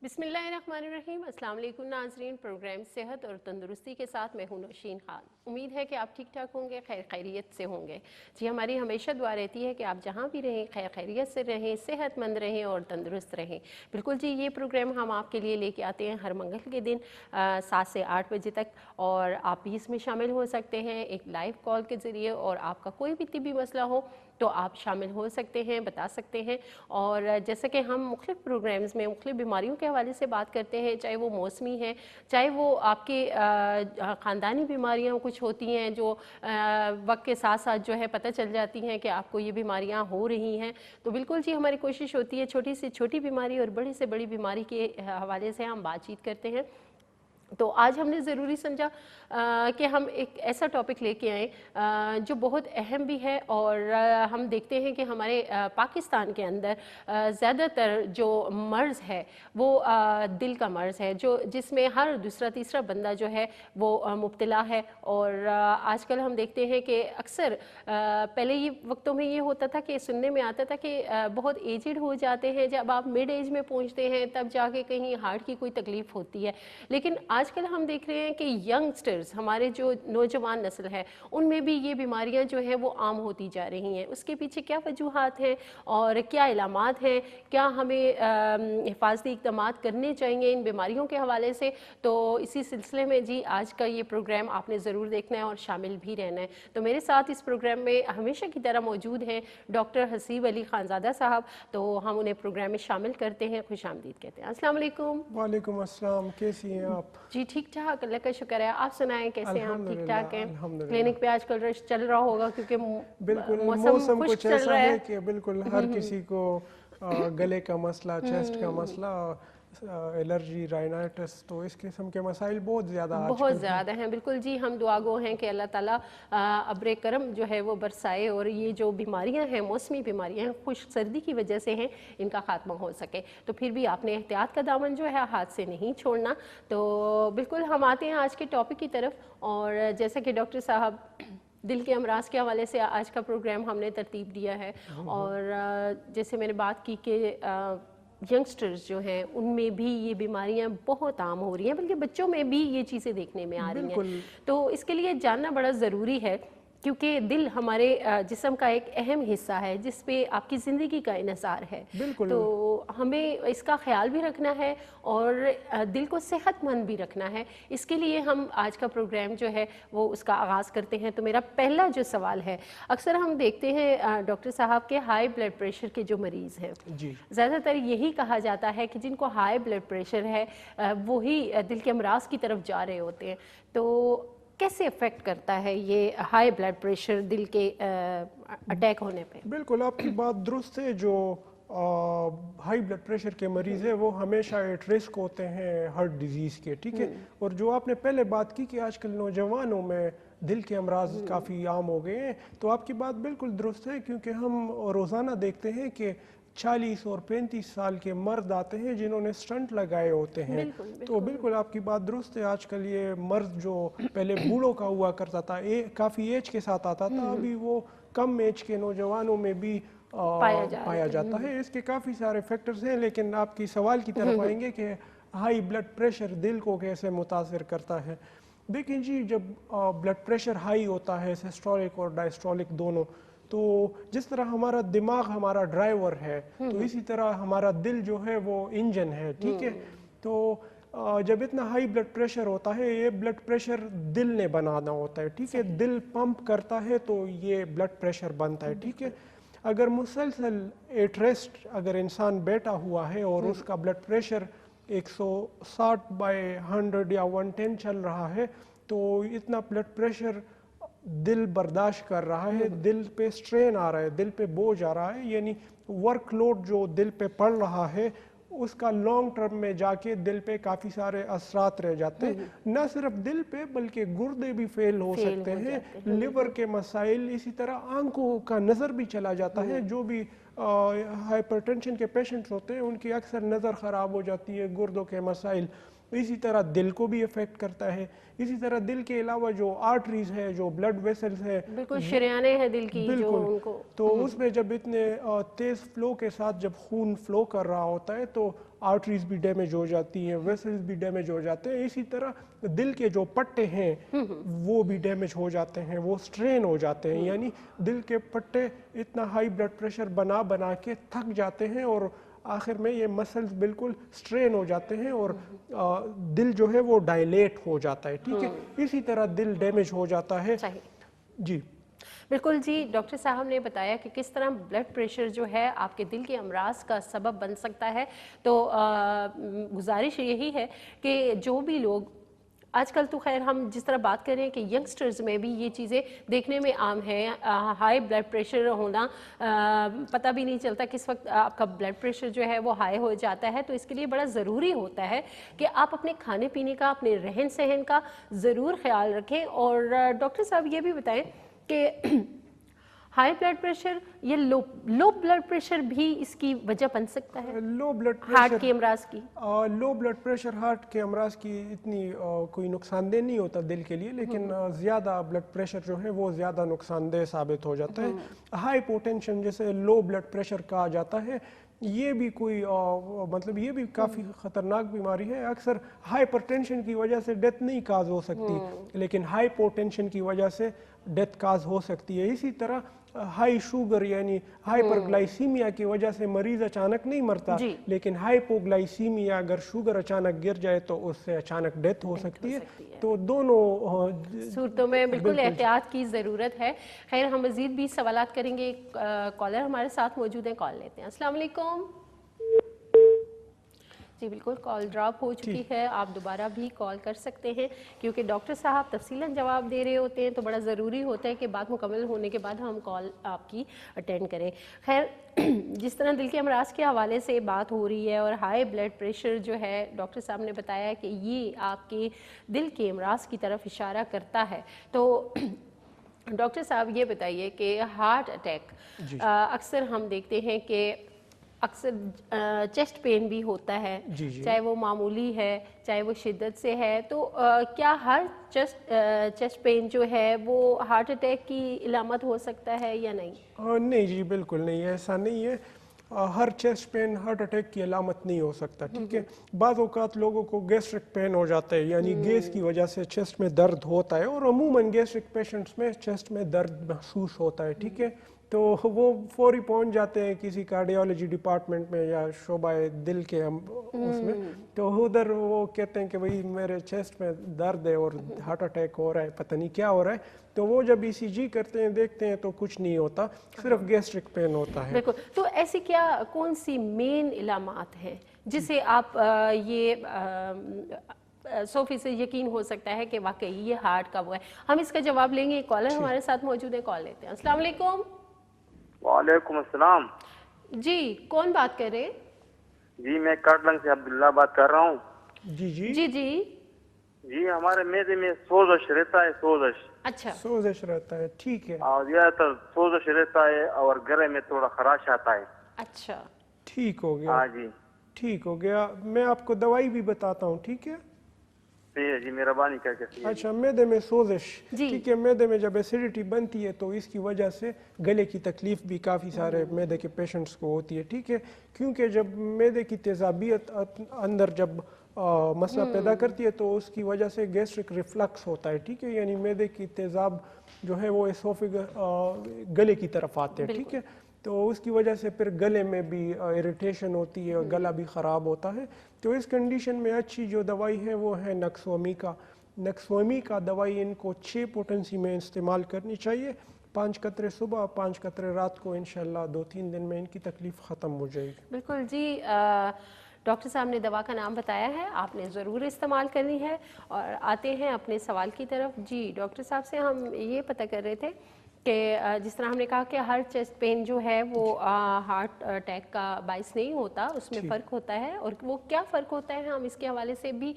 बिस्मिल्लाहिर्रहमानिर्रहीम। अस्सलाम वालेकुम नाज़रीन। प्रोग्राम सेहत और तंदुरुस्ती के साथ मैं हूं नौशीन खान। उम्मीद है कि आप ठीक ठाक होंगे, खैरियत से होंगे। जी, हमारी हमेशा दुआ रहती है कि आप जहां भी रहें खैरियत से रहें, सेहतमंद रहें और तंदुरुस्त रहें। बिल्कुल जी, ये प्रोग्राम हम आपके लिए लेके आते हैं हर मंगल के दिन 7 से 8 बजे तक, और आप भी इसमें शामिल हो सकते हैं एक लाइव कॉल के ज़रिए। और आपका कोई भी तिब्बी मसला हो तो आप शामिल हो सकते हैं, बता सकते हैं। और जैसे कि हम मुख्तलिफ प्रोग्राम्स में मुख्तलिफ बीमारियों के हवाले से बात करते हैं, चाहे वो मौसमी है, चाहे वो आपके ख़ानदानी बीमारियां कुछ होती हैं जो वक्त के साथ साथ जो है पता चल जाती हैं कि आपको ये बीमारियां हो रही हैं। तो बिल्कुल जी, हमारी कोशिश होती है छोटी से छोटी बीमारी और बड़ी से बड़ी बीमारी के हवाले से हम बातचीत करते हैं। तो आज हमने ज़रूरी समझा कि हम एक ऐसा टॉपिक लेके आएँ जो बहुत अहम भी है। और हम देखते हैं कि हमारे पाकिस्तान के अंदर ज़्यादातर जो मर्ज़ है वो दिल का मर्ज़ है, जो जिसमें हर दूसरा तीसरा बंदा जो है वो मुब्तला है। और आजकल हम देखते हैं कि अक्सर पहले ये वक्तों में ये होता था कि सुनने में आता था कि बहुत एजड हो जाते हैं, जब आप मिड एज में पहुँचते हैं तब जाके कहीं हार्ट की कोई तकलीफ़ होती है। लेकिन आजकल हम देख रहे हैं कि यंगस्टर्स, हमारे जो नौजवान नस्ल है, उनमें भी ये बीमारियां जो हैं वो आम होती जा रही हैं। उसके पीछे क्या वजूहात हैं और क्या इलामात हैं, क्या हमें हिफाजती इक़दामात करने चाहिए इन बीमारियों के हवाले से। तो इसी सिलसिले में जी आज का ये प्रोग्राम आपने ज़रूर देखना है और शामिल भी रहना है। तो मेरे साथ इस प्रोग्राम में हमेशा की तरह मौजूद हैं डॉक्टर हसीब अली खानज़ादा साहब। तो हम उन्हें प्रोग्राम में शामिल करते हैं, खुशामदीद कहते हैं। अस्सलाम वालेकुम। वालेकुम अस्सलाम, कैसी हैं आप? जी ठीक ठाक, अल्लाह का शुक्र है। आप सुनाएं, कैसे हैं आप? ठीक ठाक अल्हम्दुलिल्लाह हैं? अल्हम्दुलिल्लाह। क्लिनिक पे आजकल रश चल रहा होगा क्योंकि बिल्कुल, मौसम मौसम खुश्क कुछ चल ऐसा रहा है है। कि बिल्कुल हर किसी को गले का मसला, चेस्ट का मसला, एलर्जी, राइनाइटिस, तो इस किस्म के मसाइल बहुत ज़्यादा बहुत आजकल हैं। ज़्यादा हैं। बिल्कुल जी, हम दुआ गो हैं कि अल्लाह ताला अब्र करम जो है वो बरसाए और ये जो बीमारियां हैं, मौसमी बीमारियां हैं, खुश्क सर्दी की वजह से हैं, इनका खात्मा हो सके। तो फिर भी आपने एहतियात का दामन जो है हाथ से नहीं छोड़ना। तो बिल्कुल हम आते हैं आज के टॉपिक की तरफ। और जैसा कि डॉक्टर साहब दिल के अमराज के हवाले से आज का प्रोग्राम हमने तरतीब दिया है। और जैसे मैंने बात की कि यंगस्टर्स जो हैं उनमें भी ये बीमारियां बहुत आम हो रही हैं, बल्कि बच्चों में भी ये चीज़ें देखने में आ रही हैं। बिल्कुल तो इसके लिए जानना बड़ा ज़रूरी है, क्योंकि दिल हमारे जिस्म का एक अहम हिस्सा है जिस पे आपकी ज़िंदगी का इन्हिसार है। बिल्कुल तो हमें इसका ख्याल भी रखना है और दिल को सेहतमंद भी रखना है। इसके लिए हम आज का प्रोग्राम जो है वो उसका आगाज़ करते हैं। तो मेरा पहला जो सवाल है, अक्सर हम देखते हैं डॉक्टर साहब के हाई ब्लड प्रेशर के जो मरीज़ हैं, जी। ज़्यादातर यही कहा जाता है कि जिनको हाई ब्लड प्रेशर है वही दिल के अमराज की तरफ जा रहे होते हैं। तो कैसे अफेक्ट करता है ये हाई ब्लड प्रेशर दिल के अटैक होने पे? बिल्कुल आपकी बात दुरुस्त है। जो हाई ब्लड प्रेशर के मरीज़ हैं वो हमेशा एट रिस्क होते हैं हार्ट डिजीज़ के, ठीक है। और जो आपने पहले बात की कि आजकल नौजवानों में दिल के अमराज काफ़ी आम हो गए हैं, तो आपकी बात बिल्कुल दुरुस्त है, क्योंकि हम रोज़ाना देखते हैं कि 40 और 35 साल के मर्द आते हैं जिन्होंने स्टंट लगाए होते हैं। बिल्कुल, तो बिल्कुल। बिल्कुल आपकी बात दुरुस्त है। आजकल ये मर्द जो पहले बूढ़ों का हुआ करता था, काफ़ी एज के साथ आता था, अभी वो कम एज के नौजवानों में भी पाया जाता है। इसके काफ़ी सारे फैक्टर्स हैं, लेकिन आपकी सवाल की तरफ आएंगे कि हाई ब्लड प्रेशर दिल को कैसे मुतासर करता है। देखिए जी, जब ब्लड प्रेशर हाई होता है, सिस्टोलिक और डायस्टोलिक दोनों, तो जिस तरह हमारा दिमाग हमारा ड्राइवर है, तो इसी तरह हमारा दिल जो है वो इंजन है, ठीक है। तो जब इतना हाई ब्लड प्रेशर होता है, ये ब्लड प्रेशर दिल ने बनाना होता है, ठीक है। दिल पंप करता है तो ये ब्लड प्रेशर बनता है, ठीक है। अगर मुसलसल एट रेस्ट अगर इंसान बैठा हुआ है और उसका ब्लड प्रेशर 160/100 या 110 चल रहा है, तो इतना ब्लड प्रेशर दिल बर्दाश्त कर रहा है, दिल पे स्ट्रेन आ रहा है, दिल पे बोझ आ रहा है, यानी वर्कलोड जो दिल पे पड़ रहा है उसका लॉन्ग टर्म में जाके दिल पे काफ़ी सारे असरात रह जाते हैं। न सिर्फ दिल पे बल्कि गुर्दे भी फेल हो सकते हैं, लिवर के मसाइल, इसी तरह आंखों का नज़र भी चला जाता है। जो भी हाइपरटेंशन के पेशेंट्स होते हैं उनकी अक्सर नज़र ख़राब हो जाती है, गुर्दों के मसाइल। इसी तरह दिल को भी अफेक्ट करता है। इसी तरह दिल के अलावा जो आर्टरीज है, जो ब्लड वेसल्स है, बिल्कुल शरेयाने हैं दिल की जो बिल्कुल, उनको तो उसमें जब इतने तेज़ फ्लो के साथ जब खून फ्लो कर रहा होता है तो आर्टरीज भी डैमेज हो जाती हैं, वेसल्स भी डैमेज हो जाते हैं। इसी तरह दिल के जो पट्टे हैं वो भी डैमेज हो जाते हैं, वो स्ट्रेन हो जाते हैं, यानी दिल के पट्टे इतना हाई ब्लड प्रेशर बना बना के थक जाते हैं और आखिर में ये मसल्स बिल्कुल स्ट्रेन हो जाते हैं और दिल जो है वो डायलेट हो जाता है, ठीक है। इसी तरह दिल डैमेज हो जाता है। जी बिल्कुल जी, डॉक्टर साहब ने बताया कि किस तरह ब्लड प्रेशर जो है आपके दिल के अमराज का सबब बन सकता है। तो गुजारिश यही है कि जो भी लोग आजकल, तो खैर हम जिस तरह बात कर रहे हैं कि यंगस्टर्स में भी ये चीज़ें देखने में आम है, हाई ब्लड प्रेशर होना, पता भी नहीं चलता किस वक्त आपका ब्लड प्रेशर जो है वो हाई हो जाता है। तो इसके लिए बड़ा ज़रूरी होता है कि आप अपने खाने पीने का, अपने रहन सहन का ज़रूर ख्याल रखें। और डॉक्टर साहब ये भी बताएं कि हाई ब्लड प्रेशर या लो ब्लड प्रेशर भी इसकी वजह बन सकता है? लो ब्लड प्रेशर, हार्ट के अमराज की, लो ब्लड प्रेशर हार्ट के अमराज की इतनी कोई नुकसानदेह नहीं होता दिल के लिए, लेकिन ज़्यादा ब्लड प्रेशर जो है वो ज़्यादा नुकसानदेह साबित हो जाता है। हाई पोटेंशन जिसे लो ब्लड प्रेशर कहा जाता है, ये भी कोई मतलब ये भी काफ़ी ख़तरनाक बीमारी है। अक्सर हाइपरटेंशन की वजह से डेथ नहीं काज हो सकती, लेकिन हाइपोटेंशन की वजह से डेथ काज हो सकती है। इसी तरह हाई शुगर यानी हाइपरग्लाइसीमिया की वजह से मरीज अचानक नहीं मरता, लेकिन हाइपोग्लाइसीमिया अगर शुगर अचानक गिर जाए तो उससे अचानक डेथ हो सकती है। तो दोनों सूरतों में बिल्कुल एहतियात की ज़रूरत है। खैर, हम मज़ीद भी सवालात करेंगे। कॉलर हमारे साथ मौजूद हैं, कॉल लेते हैं। अस्सलाम वालेकुम। जी बिल्कुल, कॉल ड्रॉप हो चुकी है। आप दोबारा भी कॉल कर सकते हैं, क्योंकि डॉक्टर साहब तफसीलन जवाब दे रहे होते हैं, तो बड़ा ज़रूरी होता है कि बात मुकम्मल होने के बाद हम कॉल आपकी अटेंड करें। खैर, जिस तरह दिल के अमराज के हवाले से बात हो रही है और हाई ब्लड प्रेशर जो है, डॉक्टर साहब ने बताया कि ये आपके दिल के अमराज की तरफ इशारा करता है। तो डॉक्टर साहब ये बताइए कि हार्ट अटैक अक्सर हम देखते हैं कि अक्सर चेस्ट पेन भी होता है, चाहे वो मामूली है चाहे वो शिद्दत से है। तो क्या हर चेस्ट पेन जो है वो हार्ट अटैक की इलामत हो सकता है या नहीं? नहीं जी, बिल्कुल नहीं, ऐसा नहीं है। हर चेस्ट पेन हार्ट अटैक की अलामत नहीं हो सकता, ठीक है। बाज़ औक़ात लोगों को गैस्ट्रिक पेन हो जाता है, यानी गैस की वजह से चेस्ट में दर्द होता है, और अमूमन गैस्ट्रिक पेशेंट्स में चेस्ट में दर्द महसूस होता है, ठीक है। तो वो फौरी पहुंच जाते हैं किसी कार्डियोलॉजी डिपार्टमेंट में या शोबाए दिल के उसमें, तो उधर वो कहते हैं कि भाई मेरे चेस्ट में दर्द है और हार्ट अटैक हो रहा है, पता नहीं क्या हो रहा है। तो वो जब ECG करते हैं, देखते हैं, तो कुछ नहीं होता, सिर्फ गैस्ट्रिक पेन होता है। बिल्कुल। तो ऐसी कौन सी मेन इलामात हैं जिसे आप ये 100% यकीन हो सकता है कि वाकई ये हार्ट का वो है? हम इसका जवाब लेंगे। कॉलर हमारे साथ मौजूद है, कॉल लेते हैं। अस्सलाम वालेकुम। वालेकुम अस्सलाम। जी, कौन बात कर रहे हैं? जी, मैं काटलंग से अब्दुल्ला बात कर रहा हूँ। जी जी जी जी जी, हमारे मैदे में सोजश रहता है, सोजश। अच्छा, सोजश रहता है, ठीक है। और ज्यादातर सोजश रहता है और गले में थोड़ा खराश आता है। अच्छा, ठीक हो गया। हाँ जी, ठीक हो गया, मैं आपको दवाई भी बताता हूँ, ठीक है। जी मेहरबानी करके। अच्छा, मैदे में सोजिश, जी। ठीक है। मैदे में जब एसिडिटी बनती है तो इसकी वजह से गले की तकलीफ भी काफ़ी सारे मैदे के पेशेंट्स को होती है, ठीक है। क्योंकि जब मैदे की तेज़ाबियत अंदर जब मसला पैदा करती है तो उसकी वजह से गैस्ट्रिक रिफ्लक्स होता है, ठीक है। यानी मैदे की तेज़ाब जो है वो गले की तरफ आते हैं, ठीक है। तो उसकी वजह से फिर गले में भी इरिटेशन होती है और गला भी ख़राब होता है। तो इस कंडीशन में अच्छी जो दवाई है वो है नक्सोमी का दवाई इनको 6 पोटेंसी में इस्तेमाल करनी चाहिए। 5 कतरे सुबह, 5 कतरे रात को, इंशाल्लाह 2-3 दिन में इनकी तकलीफ ख़त्म हो जाएगी। बिल्कुल जी। डॉक्टर साहब ने दवा का नाम बताया है, आपने ज़रूर इस्तेमाल करनी है। और आते हैं अपने सवाल की तरफ। जी, डॉक्टर साहब से हम ये पता कर रहे थे कि जिस तरह हमने कहा कि हर चेस्ट पेन जो है वो हार्ट अटैक का बाइस नहीं होता, उसमें फ़र्क होता है। और वो क्या फ़र्क होता है हम इसके हवाले से भी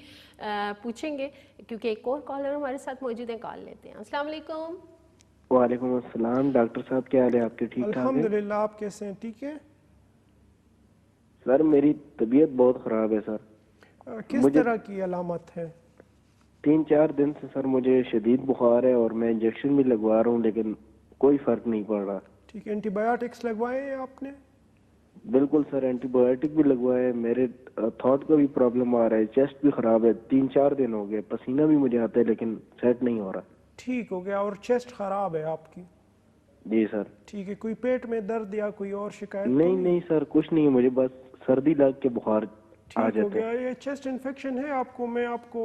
पूछेंगे, क्योंकि एक और कॉलर हमारे साथ मौजूद है। कॉल लेते हैं। अस्सलाम वालेकुम। वालेकुम अस्सलाम। डॉक्टर साहब क्या हाल है आपके? ठीक ठाक है? अल्हम्दुलिल्लाह, आप कैसे हैं? ठीक है सर, मेरी तबीयत बहुत ख़राब है सर। किस तरह की अलामत है? 3-4 दिन से सर मुझे शदीद बुखार है और मैं इंजेक्शन भी लगवा रहा हूँ, लेकिन कोई फ़र्क नहीं पड़ रहा। ठीक है, एंटीबायोटिक्स लगवाए हैं आपने? बिल्कुल सर, एंटीबायोटिक भी लगवाए, मेरे थॉट का भी प्रॉब्लम आ रहा है, चेस्ट भी खराब है, 3-4 दिन हो गए, पसीना भी मुझे आता है लेकिन सेट नहीं हो रहा। ठीक हो गया, और चेस्ट खराब है आपकी? जी सर। ठीक है, कोई पेट में दर्द या कोई और शिकायत तो नहीं नहीं सर, कुछ नहीं है, मुझे बस सर्दी लग के बुखार आ ठीक हो जाता है। गया। ये चेस्ट इन्फेक्शन है आपको, मैं आपको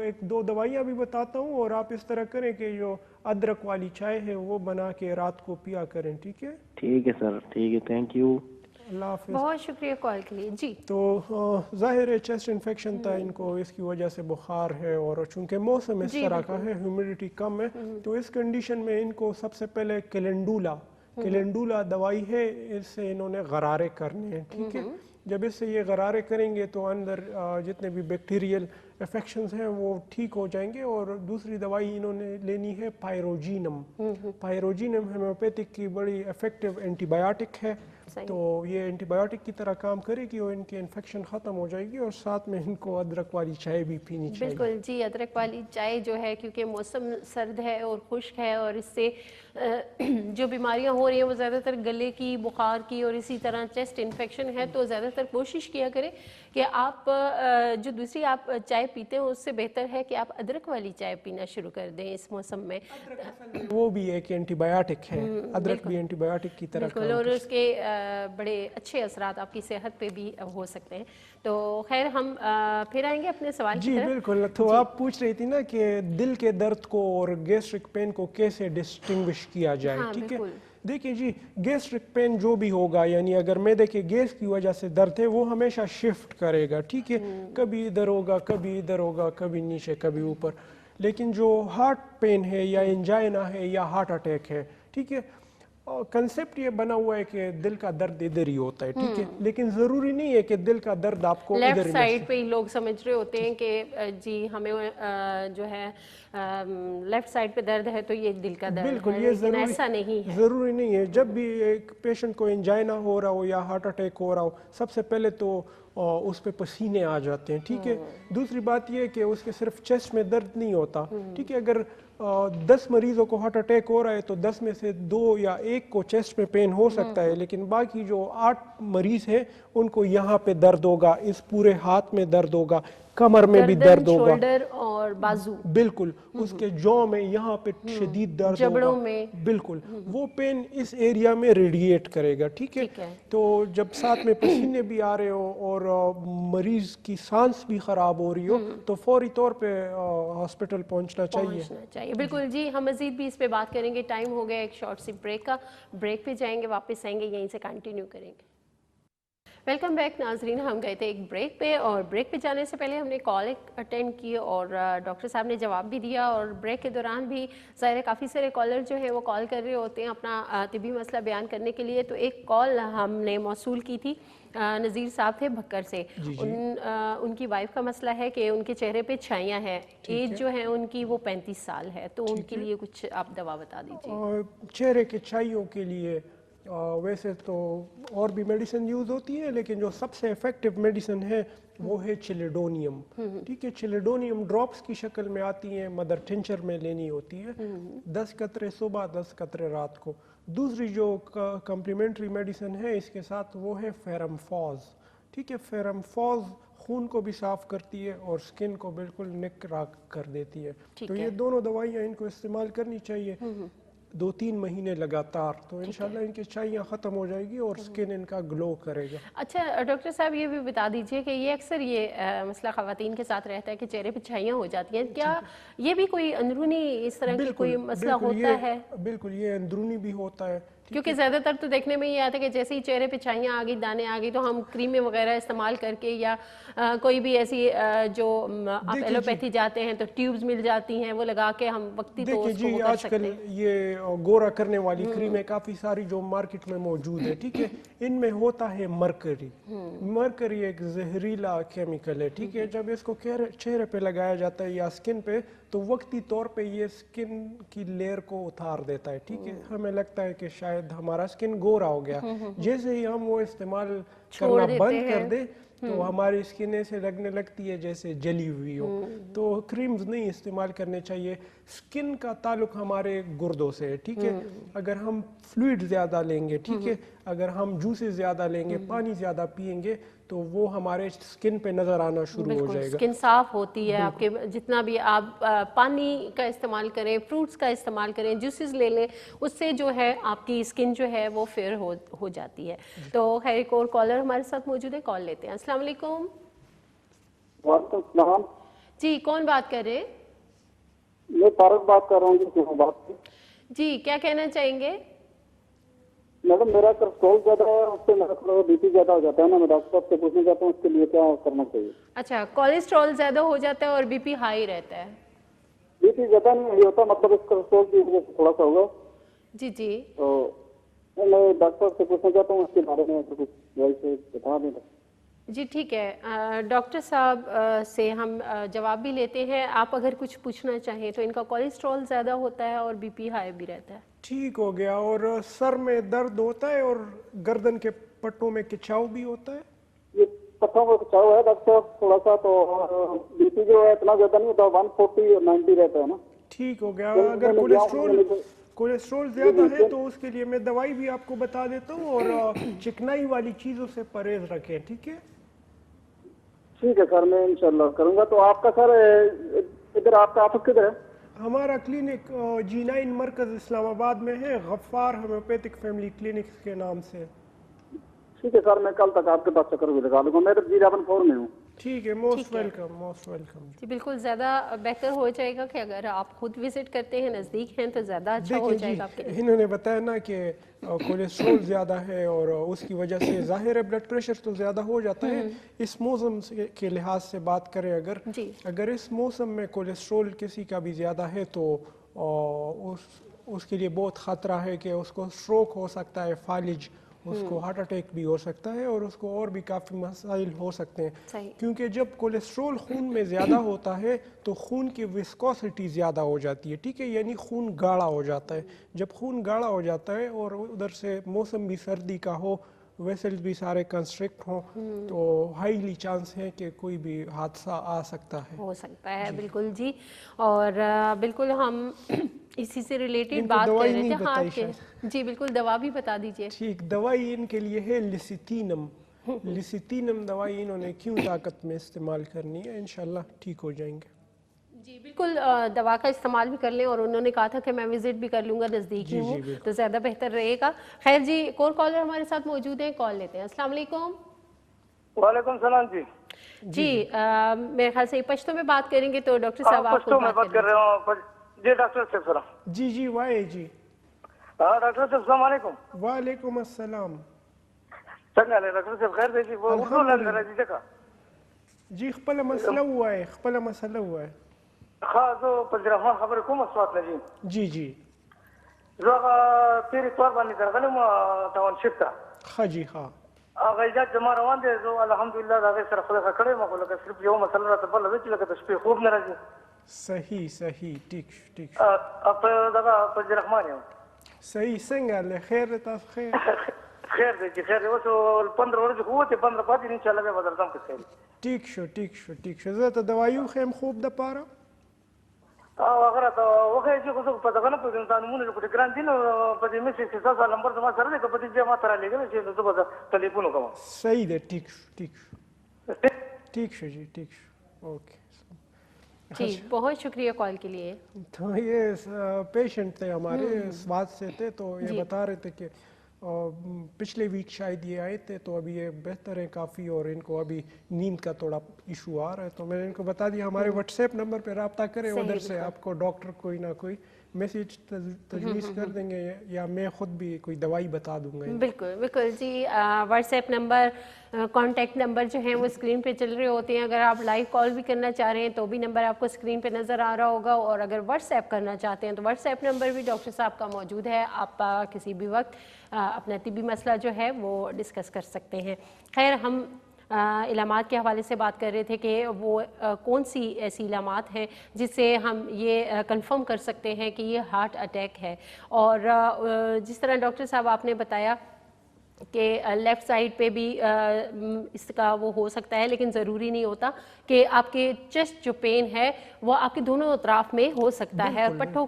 1-2 दवाइयाँ भी बताता हूँ, और आप इस तरह करें कि जो अदरक वाली चाय है वो बना के रात को पिया करें, ठीक है? ठीक है सर, ठीक है, थैंक यू। अल्लाह हाफिज़। बहुत शुक्रिया कॉल के लिए जी। तो ज़ाहिर है चेस्ट इन्फेक्शन था इनको, इसकी वजह से बुखार है, और चूंकि मौसम इस जी, तरह का है, ह्यूमिडिटी कम है, तो इस कंडीशन में इनको सबसे पहले कैलेंडुला दवाई है, इससे इन्होंने गरारे करने हैं, ठीक है? जब इससे ये गरारे करेंगे तो अंदर जितने भी बैक्टीरियल इन्फेक्शंस हैं वो ठीक हो जाएंगे। और दूसरी दवाई इन्होंने लेनी है पायरोजीनम। पायरोजीनम होम्योपैथिक की बड़ी इफेक्टिव एंटीबायोटिक है, तो ये एंटीबायोटिक की तरह काम करेगी और इनकी इन्फेक्शन ख़त्म हो जाएगी। और साथ में इनको अदरक वाली चाय भी पीनी चाहिए। बिल्कुल जी, अदरक वाली चाय जो है, क्योंकि मौसम सर्द है और खुश्क है, और इससे जो बीमारियां हो रही हैं वो ज़्यादातर गले की, बुखार की, और इसी तरह चेस्ट इन्फेक्शन है, तो ज़्यादातर कोशिश किया करें कि आप जो दूसरी आप चाय पीते हैं उससे बेहतर है कि आप अदरक वाली चाय पीना शुरू कर दें इस मौसम में। वो भी एक एंटीबायोटिक है, अदरक भी एंटीबायोटिक की तरह बिल्कुल, और उसके बड़े अच्छे असरात आपकी सेहत पे भी हो सकते हैं। तो खैर, हम फिर आएंगे अपने सवाल जी की तरफ। बिल्कुल। तो आप पूछ रही थी ना कि दिल के दर्द को और गैस्ट्रिक पेन को कैसे डिस्टिंग्विश किया जाए, हाँ, ठीक है? बिल्कुल। देखिए जी, गैस्ट्रिक पेन जो भी होगा, यानी अगर मैदे के गैस की वजह से दर्द है, वो हमेशा शिफ्ट करेगा, ठीक है? कभी इधर होगा, कभी इधर होगा, कभी नीचे, कभी ऊपर। लेकिन जो हार्ट पेन है या एंजाइना है या हार्ट अटैक है, ठीक है, कंसेप्ट ये बना हुआ है कि दिल का दर्द इधर ही होता है, ठीक है? लेकिन ज़रूरी नहीं है कि दिल का दर्द आपको इधर लेफ्ट ही साइड पे ही लोग समझ रहे होते हैं कि जी हमें जो है लेफ्ट साइड पे दर्द है तो ये दिल का दर्द बिल्कुल, है, ये लेकिन ऐसा नहीं है। ज़रूरी नहीं है। जब भी एक पेशेंट को एंजाइना हो रहा हो या हार्ट अटैक हो रहा हो, सबसे पहले तो उस पे पसीने आ जाते हैं, ठीक है? दूसरी बात ये है कि उसके सिर्फ चेस्ट में दर्द नहीं होता, ठीक है? अगर 10 मरीजों को हार्ट अटैक हो रहा है तो 10 में से 2 या 1 को चेस्ट में पेन हो सकता है, लेकिन बाकी जो 8 मरीज हैं उनको यहाँ पे दर्द होगा, इस पूरे हाथ में दर्द होगा, कमर में भी दर्द होगा, शोल्डर और बाजू, बिल्कुल, उसके जॉ में यहाँ पे शदीद दर्द जबड़ों होगा, में, बिल्कुल, वो पेन इस एरिया में रेडिएट करेगा, ठीक है? ठीक है। तो जब साथ में पसीने भी आ रहे हो और मरीज की सांस भी खराब हो रही हो, तो फौरी तौर पे हॉस्पिटल पहुंचना चाहिए। बिल्कुल जी। हम मजीद भी इस पे बात करेंगे। टाइम हो गया एक शॉर्ट सी ब्रेक का, ब्रेक पे जाएंगे, वापस आएंगे, यहीं से कंटिन्यू करेंगे। वेलकम बैक नाजरीन। हम गए थे एक ब्रेक पे, और ब्रेक पे जाने से पहले हमने कॉल अटेंड की और डॉक्टर साहब ने जवाब भी दिया, और ब्रेक के दौरान भी ज़ाहिर काफ़ी सारे कॉलर जो हैं वो कॉल कर रहे होते हैं अपना तिबी मसला बयान करने के लिए। तो एक कॉल हमने मौसूल की थी, नज़ीर साहब थे भक्कर से। उनकी वाइफ का मसला है कि उनके चेहरे पे छाइयाँ हैं, एज जो है उनकी वो 35 साल है, तो उनके लिए कुछ आप दवा बता दीजिए। चेहरे के छाइयों के लिए वैसे तो और भी मेडिसिन यूज़ होती है, लेकिन जो सबसे इफेक्टिव मेडिसिन है वो है चिलेडोनियम, ठीक है? चिलेडोनियम ड्रॉप्स की शक्ल में आती है, मदर टिंचर में लेनी होती है, 10 कतरे सुबह, 10 कतरे रात को। दूसरी जो कम्प्लीमेंट्री मेडिसिन है इसके साथ वो है फेरमफॉज, ठीक है? फेरमफॉज खून को भी साफ करती है और स्किन को बिल्कुल निकरा कर देती है। तो ये दोनों दवाइयाँ इनको इस्तेमाल करनी चाहिए 2-3 महीने लगातार, तो इंशाल्लाह इनकी छाइयाँ ख़त्म हो जाएगी और स्किन इनका ग्लो करेगा। अच्छा डॉक्टर साहब, ये भी बता दीजिए कि ये अक्सर ये मसला ख़वातीन के साथ रहता है कि चेहरे पे छाइयाँ हो जाती हैं, क्या ये भी कोई अंदरूनी इस तरह की कोई मसला होता है? बिल्कुल, ये अंदरूनी भी होता है, क्योंकि ज़्यादातर तो देखने में ये आता है कि जैसे ही चेहरे पे छाइयाँ आ गई, दाने आ गई, तो हम क्रीमें वगैरह इस्तेमाल करके या कोई भी ऐसी जो आप एलोपैथी जाते हैं तो ट्यूब्स मिल जाती हैं, वो लगा के हम वक्ती तो उसको वो कर सकते हैं। आजकल ये गोरा करने वाली क्रीमें काफ़ी सारी जो मार्केट में मौजूद है, ठीक है? इनमें होता है मरकरी। मरकरी एक जहरीला केमिकल है, ठीक है? जब इसको चेहरे पे लगाया जाता है या स्किन पे, तो वक्ती तौर पे ये स्किन की लेयर को उतार देता है, ठीक है? हमें लगता है कि शायद हमारा स्किन गोरा हो गया। जैसे ही हम वो इस्तेमाल करना बंद कर दे, تو ہماری اسکن ایسے لگنے لگتی ہے جیسے جلی ہوئی ہو. تو کریمز نہیں استعمال کرنے چاہیے. اسکن کا تعلق ہمارے گردوں سے ہے, ٹھیک ہے. اگر ہم فلوئڈ زیادہ لیں گے, ٹھیک ہے, اگر ہم جوسز زیادہ لیں گے, پانی زیادہ پئیں گے, تو وہ ہمارے اسکن پہ نظر آنا شروع ہو جائے گا. اسکن صاف ہوتی ہے آپ کے, جتنا بھی آپ پانی کا استعمال کریں, فروٹس کا استعمال کریں, جوسز لے لیں, اس سے جو ہے آپ کی اسکن جو ہے وہ فیئر ہو جاتی ہے. تو خیر ایک اور کالر ہمارے ساتھ موجود ہے, کال لیتے ہیں. السلام علیکم. وعلیکم السلام. جی کون بات کر رہے ہیں؟ میں فاروق بات کر رہا ہوں. جی بات جی کیا کہنا چاہیں گے؟ میڈم میرا کولسٹرول زیادہ ہے, اس سے میرا تھوڑا بی پی زیادہ ہو جاتا ہے نا. میں ڈاکٹر صاحب سے پوچھنا چاہتا ہوں اس کے لیے کیا کرنا چاہیے. اچھا, کولیسٹرول زیادہ ہو جاتا ہے اور بی پی ہائی رہتا ہے. بی پی زیادہ نہیں ہوتا, مطلب اس کولسٹرول کی وجہ سے تھوڑا سا ہوگا. جی جی, تو میں ڈاکٹر سے پوچھنا چاہتا ہوں اس کے بارے میں کچھ ویسے بتا دیں. جی ٹھیک ہے, ڈاکٹر صاحب سے ہم جواب بھی لیتے ہیں. آپ اگر کچھ پوچھنا چاہیں تو ان کا کولیسٹرول زیادہ ہوتا ہے اور بی پی ہائی بھی رہتا ہے. ٹھیک ہو گیا. اور سر میں درد ہوتا ہے اور گردن کے پٹوں میں کچاؤ بھی ہوتا ہے. یہ پٹھوں میں کچاؤ ہے ڈاکٹر صاحب تھوڑا سا, تو بی پی جو ہے اتنا زیادہ نہیں ہوتا, 140 اور 90 رہتا ہے نا. ٹھیک ہو گیا. اگر کولیسٹرول زیادہ ہے تو اس کے لیے میں دوائی بھی آپ کو بتا دیتا ہوں, اور چکنائی والی چیزوں سے پرہیز رکھیں, ٹھیک ہے. ٹھیک ہے سر, میں انشاءاللہ کروں گا. تو آپ کا سر ادھر آپ کا آفس کدھر ہے؟ ہمارا کلینک G9 مرکز اسلام آباد میں ہے, غفار ہومیوپیتھک فیملی کلینک کے نام سے. ٹھیک ہے سر, میں کل تک آپ کے پاس چکر بھی لگا لوں گا. میں تو G11 میں ہوں. ٹھیک ہے, موسٹ ویلکم, موسٹ ویلکم. جی بالکل, زیادہ بہتر ہو جائے گا کہ اگر آپ خود وزٹ کرتے ہیں, نزدیک ہیں, تو زیادہ اچھا ہو جائے گا آپ کے لیے. انہوں نے بتایا نا کہ کولیسٹرول زیادہ ہے اور اس کی وجہ سے ظاہر ہے بلڈ پریشر تو زیادہ ہو جاتا ہے. اس موسم کے لحاظ سے بات کریں, اگر اس موسم میں کولیسٹرول کسی کا بھی زیادہ ہے تو اس کے لیے بہت خطرہ ہے کہ اس کو سٹروک ہو سکتا ہے, فالج, اس کو ہارٹ اٹیک بھی ہو سکتا ہے, اور اس کو اور بھی کافی مسائل ہو سکتے ہیں. کیونکہ جب کولیسٹرول خون میں زیادہ ہوتا ہے تو خون کی وسکوسٹی زیادہ ہو جاتی ہے, ٹھیک ہے, یعنی خون گاڑھا ہو جاتا ہے. جب خون گاڑھا ہو جاتا ہے اور ادھر سے موسم بھی سردی کا ہو, ویسلز بھی سارے کنسٹرکٹ ہوں, تو ہائیلی چانس ہے کہ کوئی بھی حادثہ آ سکتا ہے. ہو سکتا ہے, بالکل جی. اور بالکل ہم اسی سے ریلیٹڈ بات کر رہے تھے ہارٹ کے. جی بالکل, دوا بھی بتا دیجئے. ٹھیک, دوائی ان کے لیے ہے لیسیتینم. لیسیتینم دوائی انہوں نے کیوں طاقت میں استعمال کرنی ہے, انشاءاللہ ٹھیک ہو جائیں گے. جی بالکل, دوا کا استعمال بھی کر لیں, اور انہوں نے کہا تھا کہ میں وزٹ بھی کر لوں گا, نزدیک ہی ہوں, تو زیادہ بہتر رہے گا. خیر جی, ایک اور کالر ہمارے ساتھ موجود ہیں, کال لیتے ہیں. السلام علیکم. وعلیکم السلام. جی جی, میرے خیال سے پشتو میں بات کریں گے تو ڈاکٹر صاحب آپ پشتو میں بات کر رہے ہوں. جی ڈاکٹر صاحب. جی جی وائے جی. ہاں ڈاکٹر صاحب السلام علیکم. وعلیکم السلام. څنګه له ډاکټر صاحب خیر دی چې په اردو لاندې راځي ځکه جی خپل مسله وایي, خپل مسله وایي. ښه, زه په رحمان خبرې کوم سوات نه. جی جی زه هغه تېر اتوار باندې درغلی وم ټاونشپ ته. ښه جی ښه. هغه علاج زما روان دی. زه الحمدلله د هغې سره خدای ښه کړی یم, خو لکه صرف یوه مسله راته بله ده چې لکه د شپې خوب نه راځي. صحیح صحیح, ټیک ټیک. په دغه په رحمان یم. صحیح, څنګه له خیر تاسو خیر خیر دی چې خیر دی. اوس 15 ورځې خو وتې, 15 پاتې انشاءالله بیا به درځم که خیر. ټیک شو ټیک شو ټیک شو. زه ته دوايو خیم خوب دپاره او هغه راته وښیه چې خو زه په دغه نه پوهېږم, ستا نومونه چې خو ګران دي, نو په دې میسج کې ستاسو نمبر زما سره دی, که په دې ځای ما ته رالېږلی شي نو زه به ټلیفون وکړم. صحیح دی, ٹھیک شو ٹھیک شو ٹھیک شو جی, ٹھیک شو, اوکے. جی بہت شکریہ کال کے لیے. تو یہ پیشنٹ تھے ہمارے, سوات سے تھے, تو یہ بتا رہے تھے کہ پچھلے ویک شاید یہ آئے تھے, تو ابھی یہ بہتر ہے کافی, اور ان کو ابھی نیند کا تھوڑا ایشو آ رہا ہے. تو میں نے ان کو بتا دیا ہمارے واٹس ایپ نمبر پہ رابطہ کریں, ادھر سے آپ کو ڈاکٹر کوئی نہ کوئی میسیج تجویز کر دیں گے, یا میں خود بھی کوئی دوائی بتا دوں گا. بالکل بالکل جی, WhatsApp number, contact number جو ہیں وہ اسکرین پہ چل رہے ہوتے ہیں. اگر آپ لائیو کال بھی کرنا چاہ رہے ہیں تو بھی نمبر آپ کو اسکرین پہ نظر آ رہا ہوگا, اور اگر واٹس ایپ کرنا چاہتے ہیں تو واٹس ایپ نمبر بھی ڈاکٹر صاحب کا موجود ہے. آپ کسی بھی وقت اپنا طبی مسئلہ جو ہے وہ ڈسکس کر سکتے ہیں. خیر, ہم علامات کے حوالے سے بات کر رہے تھے کہ وہ کون سی ایسی علامات ہیں جس سے ہم یہ کنفرم کر سکتے ہیں کہ یہ ہارٹ اٹیک ہے. اور جس طرح ڈاکٹر صاحب آپ نے بتایا کہ لیفٹ سائڈ پہ بھی اس کا وہ ہو سکتا ہے، لیکن ضروری نہیں ہوتا کہ آپ کے چیسٹ جو پین ہے وہ آپ کے دونوں اطراف میں ہو سکتا ہے. پٹھوں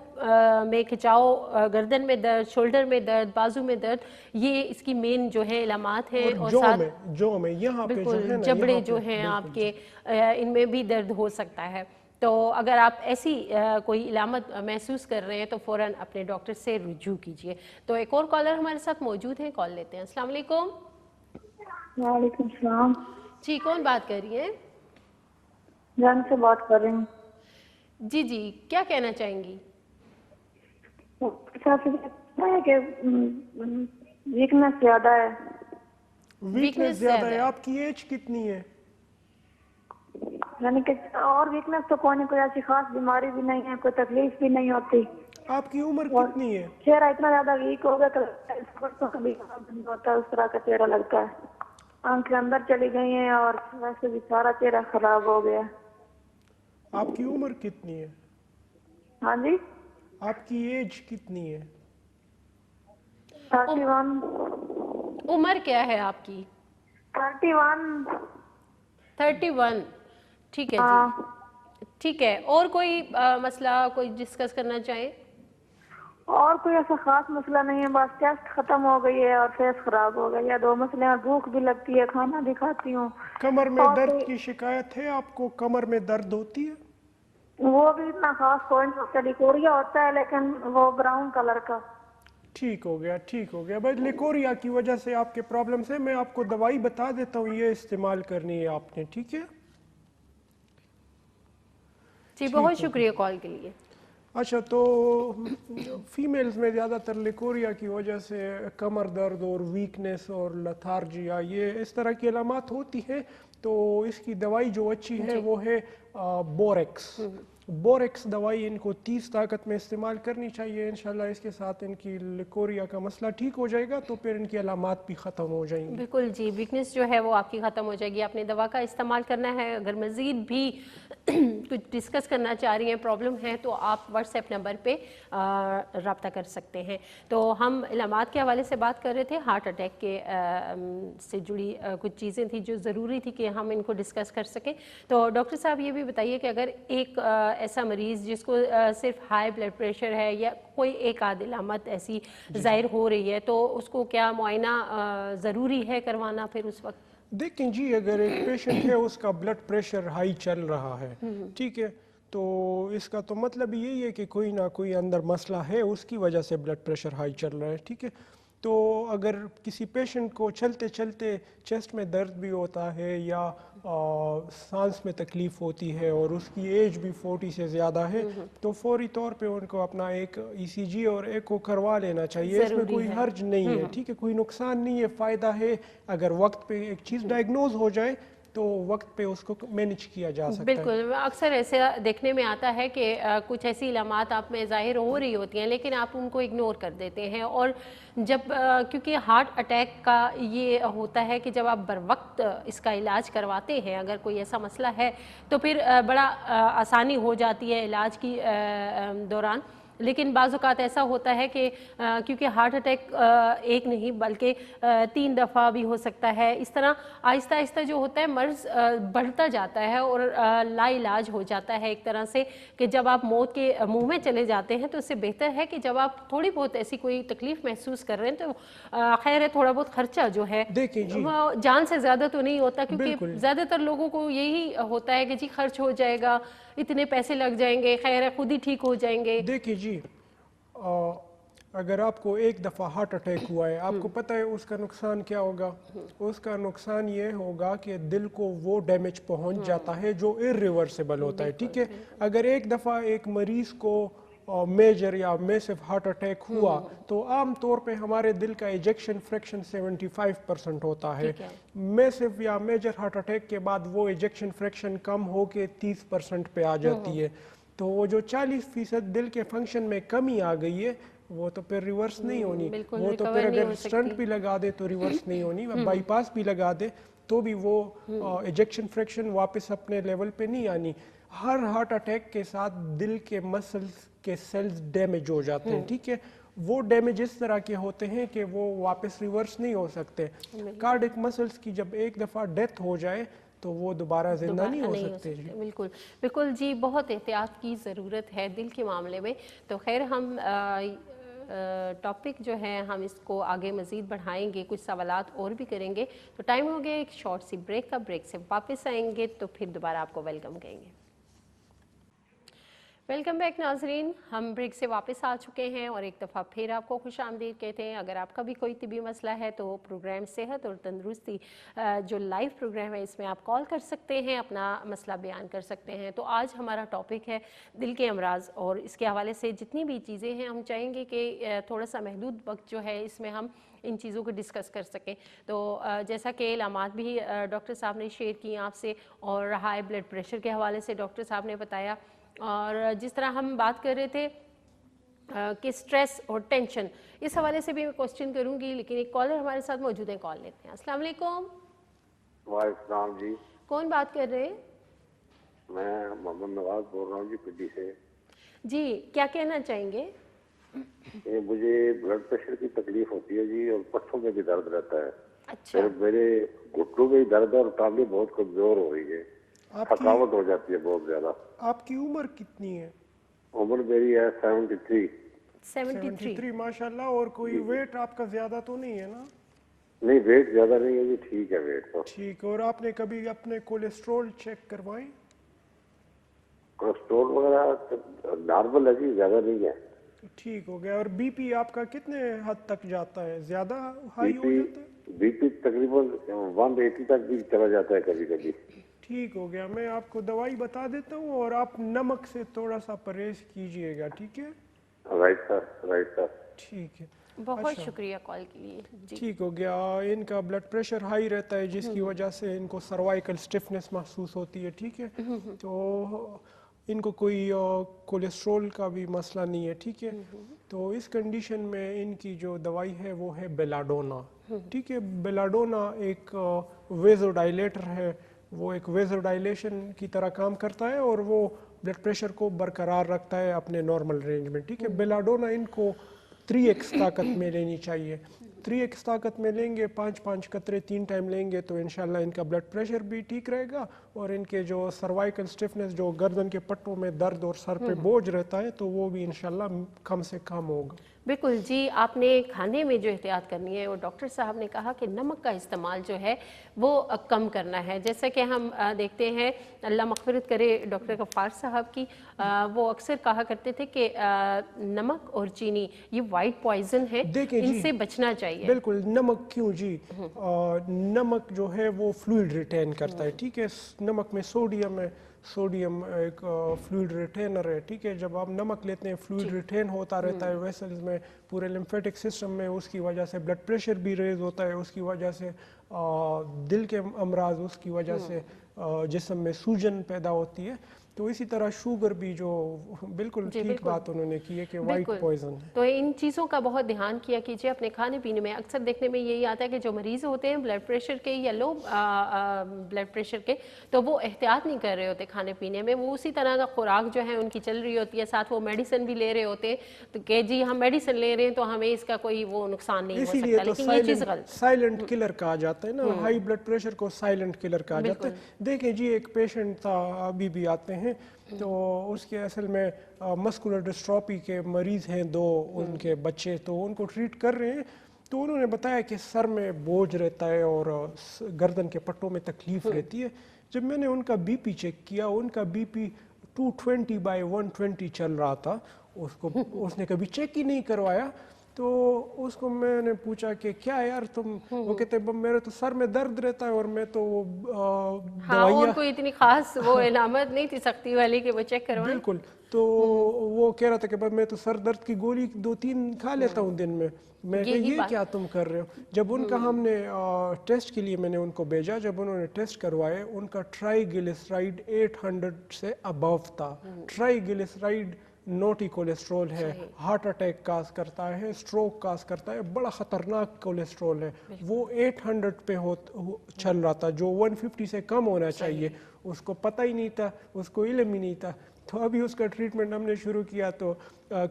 میں کھچاؤ، گردن میں درد، شولڈر میں درد، بازو میں درد، یہ اس کی مین جو ہے علامات ہیں. اور ساتھ جو میں یہاں پہ جو ہے نا، جبڑے جو ہیں آپ کے ان میں بھی درد ہو سکتا ہے. تو اگر آپ ایسی کوئی علامت محسوس کر رہے ہیں تو فوراً اپنے ڈاکٹر سے رجوع کیجیے. تو ایک اور کالر ہمارے ساتھ موجود ہیں، کال لیتے ہیں. السلام علیکم. وعلیکم السلام. جی، کون بات کر رہی ہیں؟ جان سے بات کر رہی ہوں. جی جی، کیا کہنا چاہیں گی؟ کہ ویکنس زیادہ ہے. ویکنس زیادہ ہے. آپ کی ایج کتنی ہے؟ یعنی کہ اور ویکنس تو کوئی ایسی خاص بیماری بھی نہیں ہے، کوئی تکلیف بھی نہیں ہوتی. آپ کی عمر کتنی ہے؟ چہرہ اتنا زیادہ ویک ہو گیا کہ کبھی ہوتا ہے، اس طرح کا چہرہ لگتا ہے. آنکھیں اندر چلی گئی ہیں اور ویسے بھی سارا چہرہ خراب ہو گیا. آپ کی عمر کتنی ہے؟ ہاں جی. آپ کی ایج کتنی ہے؟ 31. عمر کیا ہے آپ کی؟ 31. ٹھیک ہے جی، ٹھیک ہے. اور کوئی مسئلہ کوئی ڈسکس کرنا چاہیں؟ اور کوئی ایسا خاص مسئلہ نہیں ہے، بس ٹیسٹ ختم ہو گئی ہے اور فیس خراب ہو گئی ہے. 2 مسئلے ہیں، بھوک بھی لگتی ہے، کھانا بھی کھاتی ہوں. کمر میں درد کی شکایت ہے آپ کو؟ کمر میں درد ہوتی ہے؟ وہ بھی اتنا خاص کوئی نہیں ہوتا، لیکوریا ہوتا ہے لیکن وہ براؤن کلر کا. ٹھیک ہو گیا، ٹھیک ہو گیا. بس لیکوریا کی وجہ سے آپ کے پرابلمس ہیں. میں آپ کو دوائی بتا دیتا ہوں، یہ استعمال کرنی ہے آپ نے، ٹھیک ہے؟ جی، بہت شکریہ کال کے لیے. اچھا، تو فیمیلز میں زیادہ تر لیکوریا کی وجہ سے کمر درد اور ویکنس اور لتھارجیا، یہ اس طرح کی علامات ہوتی ہیں. تو اس کی دوائی جو اچھی ہے وہ ہے بوریکس. بوریکس دوائی ان کو 30 طاقت میں استعمال کرنی چاہیے. انشاءاللہ اس کے ساتھ ان کی لیکوریا کا مسئلہ ٹھیک ہو جائے گا، تو پھر ان کی علامات بھی ختم ہو جائیں گی. بالکل جی، ویکنس جو ہے وہ آپ کی ختم ہو جائے گی. آپ نے دوا کا استعمال کرنا ہے. اگر مزید بھی کچھ ڈسکس کرنا چاہ رہی ہیں، پرابلم ہے، تو آپ واٹس ایپ نمبر پہ رابطہ کر سکتے ہیں. تو ہم علامات کے حوالے سے بات کر رہے تھے. ہارٹ اٹیک کے سے جڑی کچھ چیزیں تھیں جو ضروری تھی کہ ہم ان کو ڈسکس کر سکیں. تو ڈاکٹر صاحب یہ بھی بتائیے کہ اگر ایک ایسا مریض جس کو صرف ہائی بلڈ پریشر ہے یا کوئی ایک آدھ علامت ایسی ظاہر ہو رہی ہے، تو اس کو کیا معائنہ ضروری ہے کروانا پھر اس وقت؟ دیکھیں جی، اگر ایک پیشنٹ ہے اس کا بلڈ پریشر ہائی چل رہا ہے، ٹھیک ہے، تو اس کا تو مطلب یہی ہے کہ کوئی نہ کوئی اندر مسئلہ ہے، اس کی وجہ سے بلڈ پریشر ہائی چل رہا ہے، ٹھیک ہے. تو اگر کسی پیشنٹ کو چلتے چلتے چیسٹ میں درد بھی ہوتا ہے یا سانس میں تکلیف ہوتی ہے اور اس کی ایج بھی 40 سے زیادہ ہے، تو فوری طور پہ ان کو اپنا ایک ECG اور ایکو کروا لینا چاہیے. اس میں کوئی حرج نہیں ہے، ٹھیک ہے، کوئی نقصان نہیں ہے، فائدہ ہے. اگر وقت پہ ایک چیز ڈائگنوز ہو جائے تو وقت پہ اس کو مینیج کیا جا سکتا ہے. بالکل، اکثر ایسے دیکھنے میں آتا ہے کہ کچھ ایسی علامات آپ میں ظاہر ہو رہی ہوتی ہیں لیکن آپ ان کو اگنور کر دیتے ہیں. اور جب کیونکہ ہارٹ اٹیک کا یہ ہوتا ہے کہ جب آپ بر وقت اس کا علاج کرواتے ہیں، اگر کوئی ایسا مسئلہ ہے تو پھر بڑا آسانی ہو جاتی ہے علاج کی دوران. لیکن بعض اوقات ایسا ہوتا ہے کہ کیونکہ ہارٹ اٹیک ایک نہیں بلکہ 3 دفعہ بھی ہو سکتا ہے، اس طرح آہستہ آہستہ جو ہوتا ہے مرض بڑھتا جاتا ہے اور لا علاج ہو جاتا ہے ایک طرح سے، کہ جب آپ موت کے منہ میں چلے جاتے ہیں تو اس سے بہتر ہے کہ جب آپ تھوڑی بہت ایسی کوئی تکلیف محسوس کر رہے ہیں تو خیر ہے، تھوڑا بہت خرچہ جو ہے وہ جان سے زیادہ تو نہیں ہوتا، کیونکہ زیادہ تر لوگوں کو یہی ہوتا ہے کہ جی خرچ ہو جائے گا، اتنے پیسے لگ جائیں گے، خیر ہے خود ہی ٹھیک ہو جائیں گے. دیکھیے جی، اگر آپ کو ایک دفعہ ہارٹ اٹیک ہوا ہے، آپ کو پتہ ہے اس کا نقصان کیا ہوگا؟ اس کا نقصان یہ ہوگا کہ دل کو وہ ڈیمیج پہنچ جاتا ہے جو irreversible ہوتا ہے، ٹھیک ہے. اگر ایک دفعہ ایک مریض کو میجر یا میسو ہارٹ اٹیک ہوا تو عام طور پہ ہمارے دل کا ایجیکشن فریکشن 75% ہوتا ہے. میسو یا میجر ہارٹ اٹیک کے بعد وہ ایجیکشن فریکشن کم ہو کے 30% پہ آ جاتی ہے. تو وہ جو 40% دل کے فنکشن میں کمی آ گئی ہے وہ تو پھر ریورس نہیں ہونی. وہ تو پھر اگر سٹنٹ بھی لگا دے تو ریورس نہیں ہونی، بائی پاس بھی لگا دے تو بھی وہ ایجیکشن فریکشن واپس اپنے لیول پہ نہیں آنی. ہر ہارٹ اٹیک کے ساتھ دل کے مسلز کے سیلز ڈیمیج ہو جاتے ہیں، ٹھیک ہے. वो डैमेज इस तरह के होते हैं कि वो वापस रिवर्स नहीं हो सकते। कार्डियक मसल्स की जब एक दफ़ा डेथ हो जाए तो वो दोबारा जिंदा नहीं हो सकते। बिल्कुल बिल्कुल जी, बहुत एहतियात की ज़रूरत है दिल के मामले में। तो खैर हम टॉपिक जो है हम इसको आगे मज़ीद बढ़ाएंगे, कुछ सवालात और भी करेंगे। तो टाइम हो गया एक शॉर्ट सी ब्रेक का, ब्रेक से वापस आएंगे तो फिर दोबारा आपको वेलकम कहेंगे। वेलकम बैक नाजरीन, हम ब्रेक से वापस आ चुके हैं और एक दफ़ा फिर आपको खुश आमदीद कहते हैं। अगर आपका भी कोई तिबी मसला है तो प्रोग्राम सेहत और तंदुरुस्ती जो लाइव प्रोग्राम है इसमें आप कॉल कर सकते हैं, अपना मसला बयान कर सकते हैं। तो आज हमारा टॉपिक है दिल के अमराज और इसके हवाले से जितनी भी चीज़ें हैं हम चाहेंगे कि थोड़ा सा महदूद वक्त जो है इसमें हम इन चीज़ों को डिस्कस कर सकें। तो जैसा कि इलामात भी डॉक्टर साहब ने शेयर की आपसे, और हाई ब्लड प्रेशर के हवाले से डॉक्टर साहब ने बताया, और जिस तरह हम बात कर रहे थे कि स्ट्रेस और टेंशन, इस हवाले से भी मैं क्वेश्चन करूंगी। लेकिन एक कॉलर हमारे साथ मौजूद है, कॉल लेते हैं। अस्सलाम वालेकुम। वालेकुम जी। कौन बात कर रहे हैं? मैं मोहम्मद नवाज बोल रहा हूँ जी, पिंडी से। जी, क्या कहना चाहेंगे? मुझे ब्लड प्रेशर की तकलीफ होती है जी, और पट्टों में भी दर्द रहता है। अच्छा। मेरे घुटनों में दर्द और टांगे बहुत कमजोर हो रही है, थकावट हो जाती है बहुत ज्यादा। आपकी उम्र कितनी है? उम्र मेरी है 73। 73 माशाल्लाह। और कोई वेट आपका ज्यादा तो नहीं है ना? नहीं, वेट ज्यादा नहीं है जी, ठीक है वेट तो। ठीक। और आपने कभी अपने कोलेस्ट्रॉल चेक करवाए? कोलेस्ट्रॉल वगैरह नॉर्मल है जी, ज्यादा नहीं है। ठीक हो गया। और बीपी आपका कितने हद तक जाता है? ज्यादा हाई हो जाता है? बीपी तकरीबन 180 तक भी चला जाता है कभी कभी। ठीक हो गया। मैं आपको दवाई बता देता हूँ और आप नमक से थोड़ा सा परहेज कीजिएगा, ठीक है? Right sir, right sir. ठीक है, बहुत शुक्रिया कॉल के लिए जी। ठीक हो गया। इनका ब्लड प्रेशर हाई रहता है जिसकी वजह से इनको सर्वाइकल स्टिफनेस महसूस होती है, ठीक है? तो इनको कोई कोलेस्ट्रॉल का भी मसला नहीं है, ठीक है? तो इस कंडीशन में इनकी जो दवाई है वो है बेलाडोना, ठीक है? बेलाडोना एक वेज़ोडाइलेटर है, वो एक वेज़ोडाइलेशन की तरह काम करता है और वो ब्लड प्रेशर को बरकरार रखता है अपने नॉर्मल रेंज में, ठीक है? बेलाडोना इनको 3x ताकत में लेनी चाहिए। 3x ताकत में लेंगे, 5-5 कतरे 3 टाइम लेंगे तो इंशाल्लाह इनका ब्लड प्रेशर भी ठीक रहेगा और इनके जो सर्वाइकल स्टिफनेस, जो गर्दन के पट्टों में दर्द और सर पे बोझ रहता है, तो वो भी इंशाल्लाह कम से कम होगा। बिल्कुल जी। आपने खाने में जो एहतियात करनी है, वो डॉक्टर साहब ने कहा कि नमक का इस्तेमाल जो है वो कम करना है। जैसे कि हम देखते हैं, अल्लाह मग़फ़िरत करे डॉक्टर गफ़ार साहब की, वो अक्सर कहा करते थे कि नमक और चीनी ये वाइट पॉइजन है, इनसे बचना चाहिए। बिल्कुल। नमक क्यों जी? नमक जो है वो फ्लूइड रिटेन करता है, ठीक है? नमक में सोडियम है, सोडियम एक फ्लूइड रिटेनर है, ठीक है? जब आप नमक लेते हैं फ्लूइड रिटेन होता रहता है वेसल्स में, पूरे लिम्फेटिक सिस्टम में, उसकी वजह से ब्लड प्रेशर भी रेज होता है, उसकी वजह से दिल के अमराज, उसकी वजह से जिस्म में सूजन पैदा होती है। तो इसी तरह शुगर भी, जो बिल्कुल ठीक बात उन्होंने की है कि वाइट पॉइजन है। तो इन चीज़ों का बहुत ध्यान किया कीजिए अपने खाने पीने में। अक्सर देखने में यही आता है कि जो मरीज़ होते हैं ब्लड प्रेशर के या लो ब्लड प्रेशर के, तो वो एहतियात नहीं कर रहे होते खाने पीने में, वो उसी तरह का खुराक जो है उनकी चल रही होती है, साथ वो मेडिसिन भी ले रहे होते हैं, तो कि जी हम मेडिसिन ले रहे हैं तो हमें इसका कोई वो नुकसान नहीं हो सकता। लेकिन ये चीज़ गलत, साइलेंट किलर कहा जाता है ना, हाई ब्लड प्रेशर को साइलेंट किलर कहा जाता है। देखिए जी, एक पेशेंट था, अभी भी आते हैं, तो उसके असल में मस्कुलर डिस्ट्रॉफी के मरीज़ हैं 2 उनके बच्चे, तो उनको ट्रीट कर रहे हैं। तो उन्होंने बताया कि सर में बोझ रहता है और गर्दन के पट्टों में तकलीफ़ रहती है। जब मैंने उनका बीपी चेक किया, उनका बीपी 220/120 चल रहा था। उसने कभी चेक ही नहीं करवाया। तो उसको मैंने पूछा कि क्या यार तुम, वो कहते मेरे तो सर में दर्द रहता है और मैं तो दवाइयाँ, कोई इतनी खास वो इलामत नहीं थी सख्ती वाली कि वो चेक करवाएं। बिल्कुल। तो वो कह रहा था कि मैं तो सर दर्द की गोली 2-3 खा लेता हूँ दिन में। मैं ये क्या तुम कर रहे हो? जब उनका हमने टेस्ट के लिए मैंने उनको भेजा, जब उन्होंने टेस्ट करवाए, उनका ट्राइग्लिसराइड 800 से अबव था। ट्राइग्लिसराइड नोटी कोलेस्ट्रॉल है, हार्ट अटैक काज करता है, स्ट्रोक काज करता है, बड़ा ख़तरनाक कोलेस्ट्रॉल है। वो 800 पे चल रहा था, जो 150 से कम होना चाहिए। उसको पता ही नहीं था, उसको इल्म ही नहीं था। तो अभी उसका ट्रीटमेंट हमने शुरू किया, तो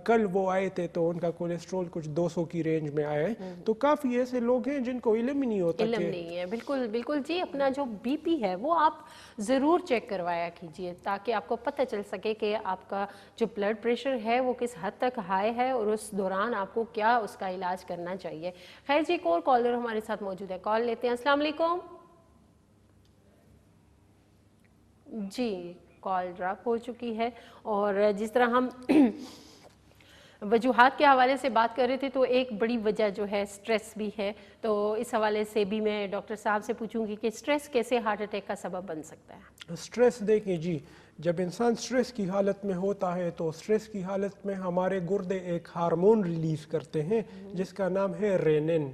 कल वो आए थे तो उनका कोलेस्ट्रॉल कुछ 200 की रेंज में आया है। तो काफ़ी ऐसे लोग हैं जिनको इल्म ही नहीं होता, इल्म नहीं है। बिल्कुल बिल्कुल जी, अपना जो बीपी है वो आप ज़रूर चेक करवाया कीजिए ताकि आपको पता चल सके कि आपका जो ब्लड प्रेशर है वो किस हद तक हाई है और उस दौरान आपको क्या उसका इलाज करना चाहिए। खैर जी, एक और कॉलर हमारे साथ मौजूद है, कॉल लेते हैं। अस्सलाम वालेकुम जी, कॉल ड्रॉप हो चुकी है। और जिस तरह हम वजूहात के हवाले से बात कर रहे थे तो एक बड़ी वजह जो है स्ट्रेस भी है, तो इस हवाले से भी मैं डॉक्टर साहब से पूछूंगी कि स्ट्रेस कैसे हार्ट अटैक का सबब बन सकता है। स्ट्रेस देखिए जी, जब इंसान स्ट्रेस की हालत में होता है तो स्ट्रेस की हालत में हमारे गुर्दे एक हार्मोन रिलीज करते हैं जिसका नाम है रेनिन।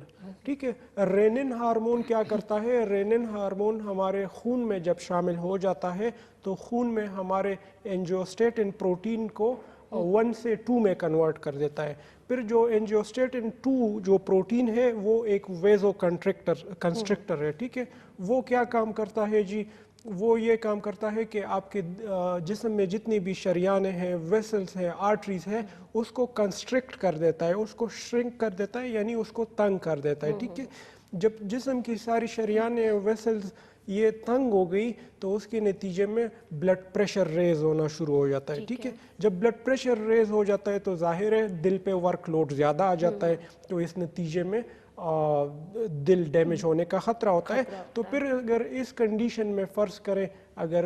ठीक है, रेनिन हार्मोन क्या करता है? रेनिन हार्मोन हमारे खून में जब शामिल हो जाता है तो खून में हमारे एंजियोस्टेटिन प्रोटीन को 1 से 2 में कन्वर्ट कर देता है। फिर जो एंजियोस्टेटिन 2 जो प्रोटीन है वो एक वेजो कंस्ट्रिक्टर है। ठीक है, वो क्या काम करता है जी? वो ये काम करता है कि आपके जिस्म में जितनी भी शरियानें हैं, वेसल्स हैं, आर्टरीज हैं, उसको कंस्ट्रिक्ट कर देता है, उसको श्रिंक कर देता है, यानी उसको तंग कर देता है। ठीक है, जब जिस्म की सारी शरियानें, वेसल्स ये तंग हो गई तो उसके नतीजे में ब्लड प्रेशर रेज होना शुरू हो जाता है। ठीक है, जब ब्लड प्रेशर रेज हो जाता है तो जाहिर है दिल पे वर्कलोड ज़्यादा आ जाता है, तो इस नतीजे में दिल डैमेज होने का ख़तरा होता है। तो फिर अगर इस कंडीशन में फ़र्ज़ करें अगर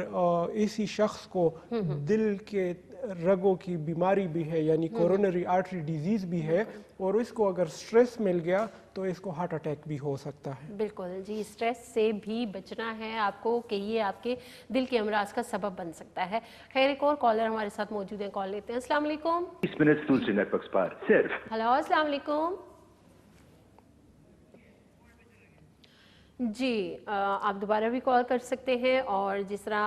इसी शख्स को दिल के रगों की बीमारी भी है यानी कोरोनरी आर्टरी डिजीज़ भी है और इसको अगर स्ट्रेस मिल गया तो इसको हार्ट अटैक भी हो सकता है। बिल्कुल जी, स्ट्रेस से भी बचना है आपको कि ये आपके दिल के अमराज का सबब बन सकता है। खैर, एक और कॉलर हमारे साथ मौजूद है, कॉल लेते हैं। अस्सलाम वालेकुम। 20 मिनट दूसरे नेटवर्क पर सिर्फ। हेलो, अस्सलाम वालेकुम जी, आप दोबारा भी कॉल कर सकते हैं। और जिस तरह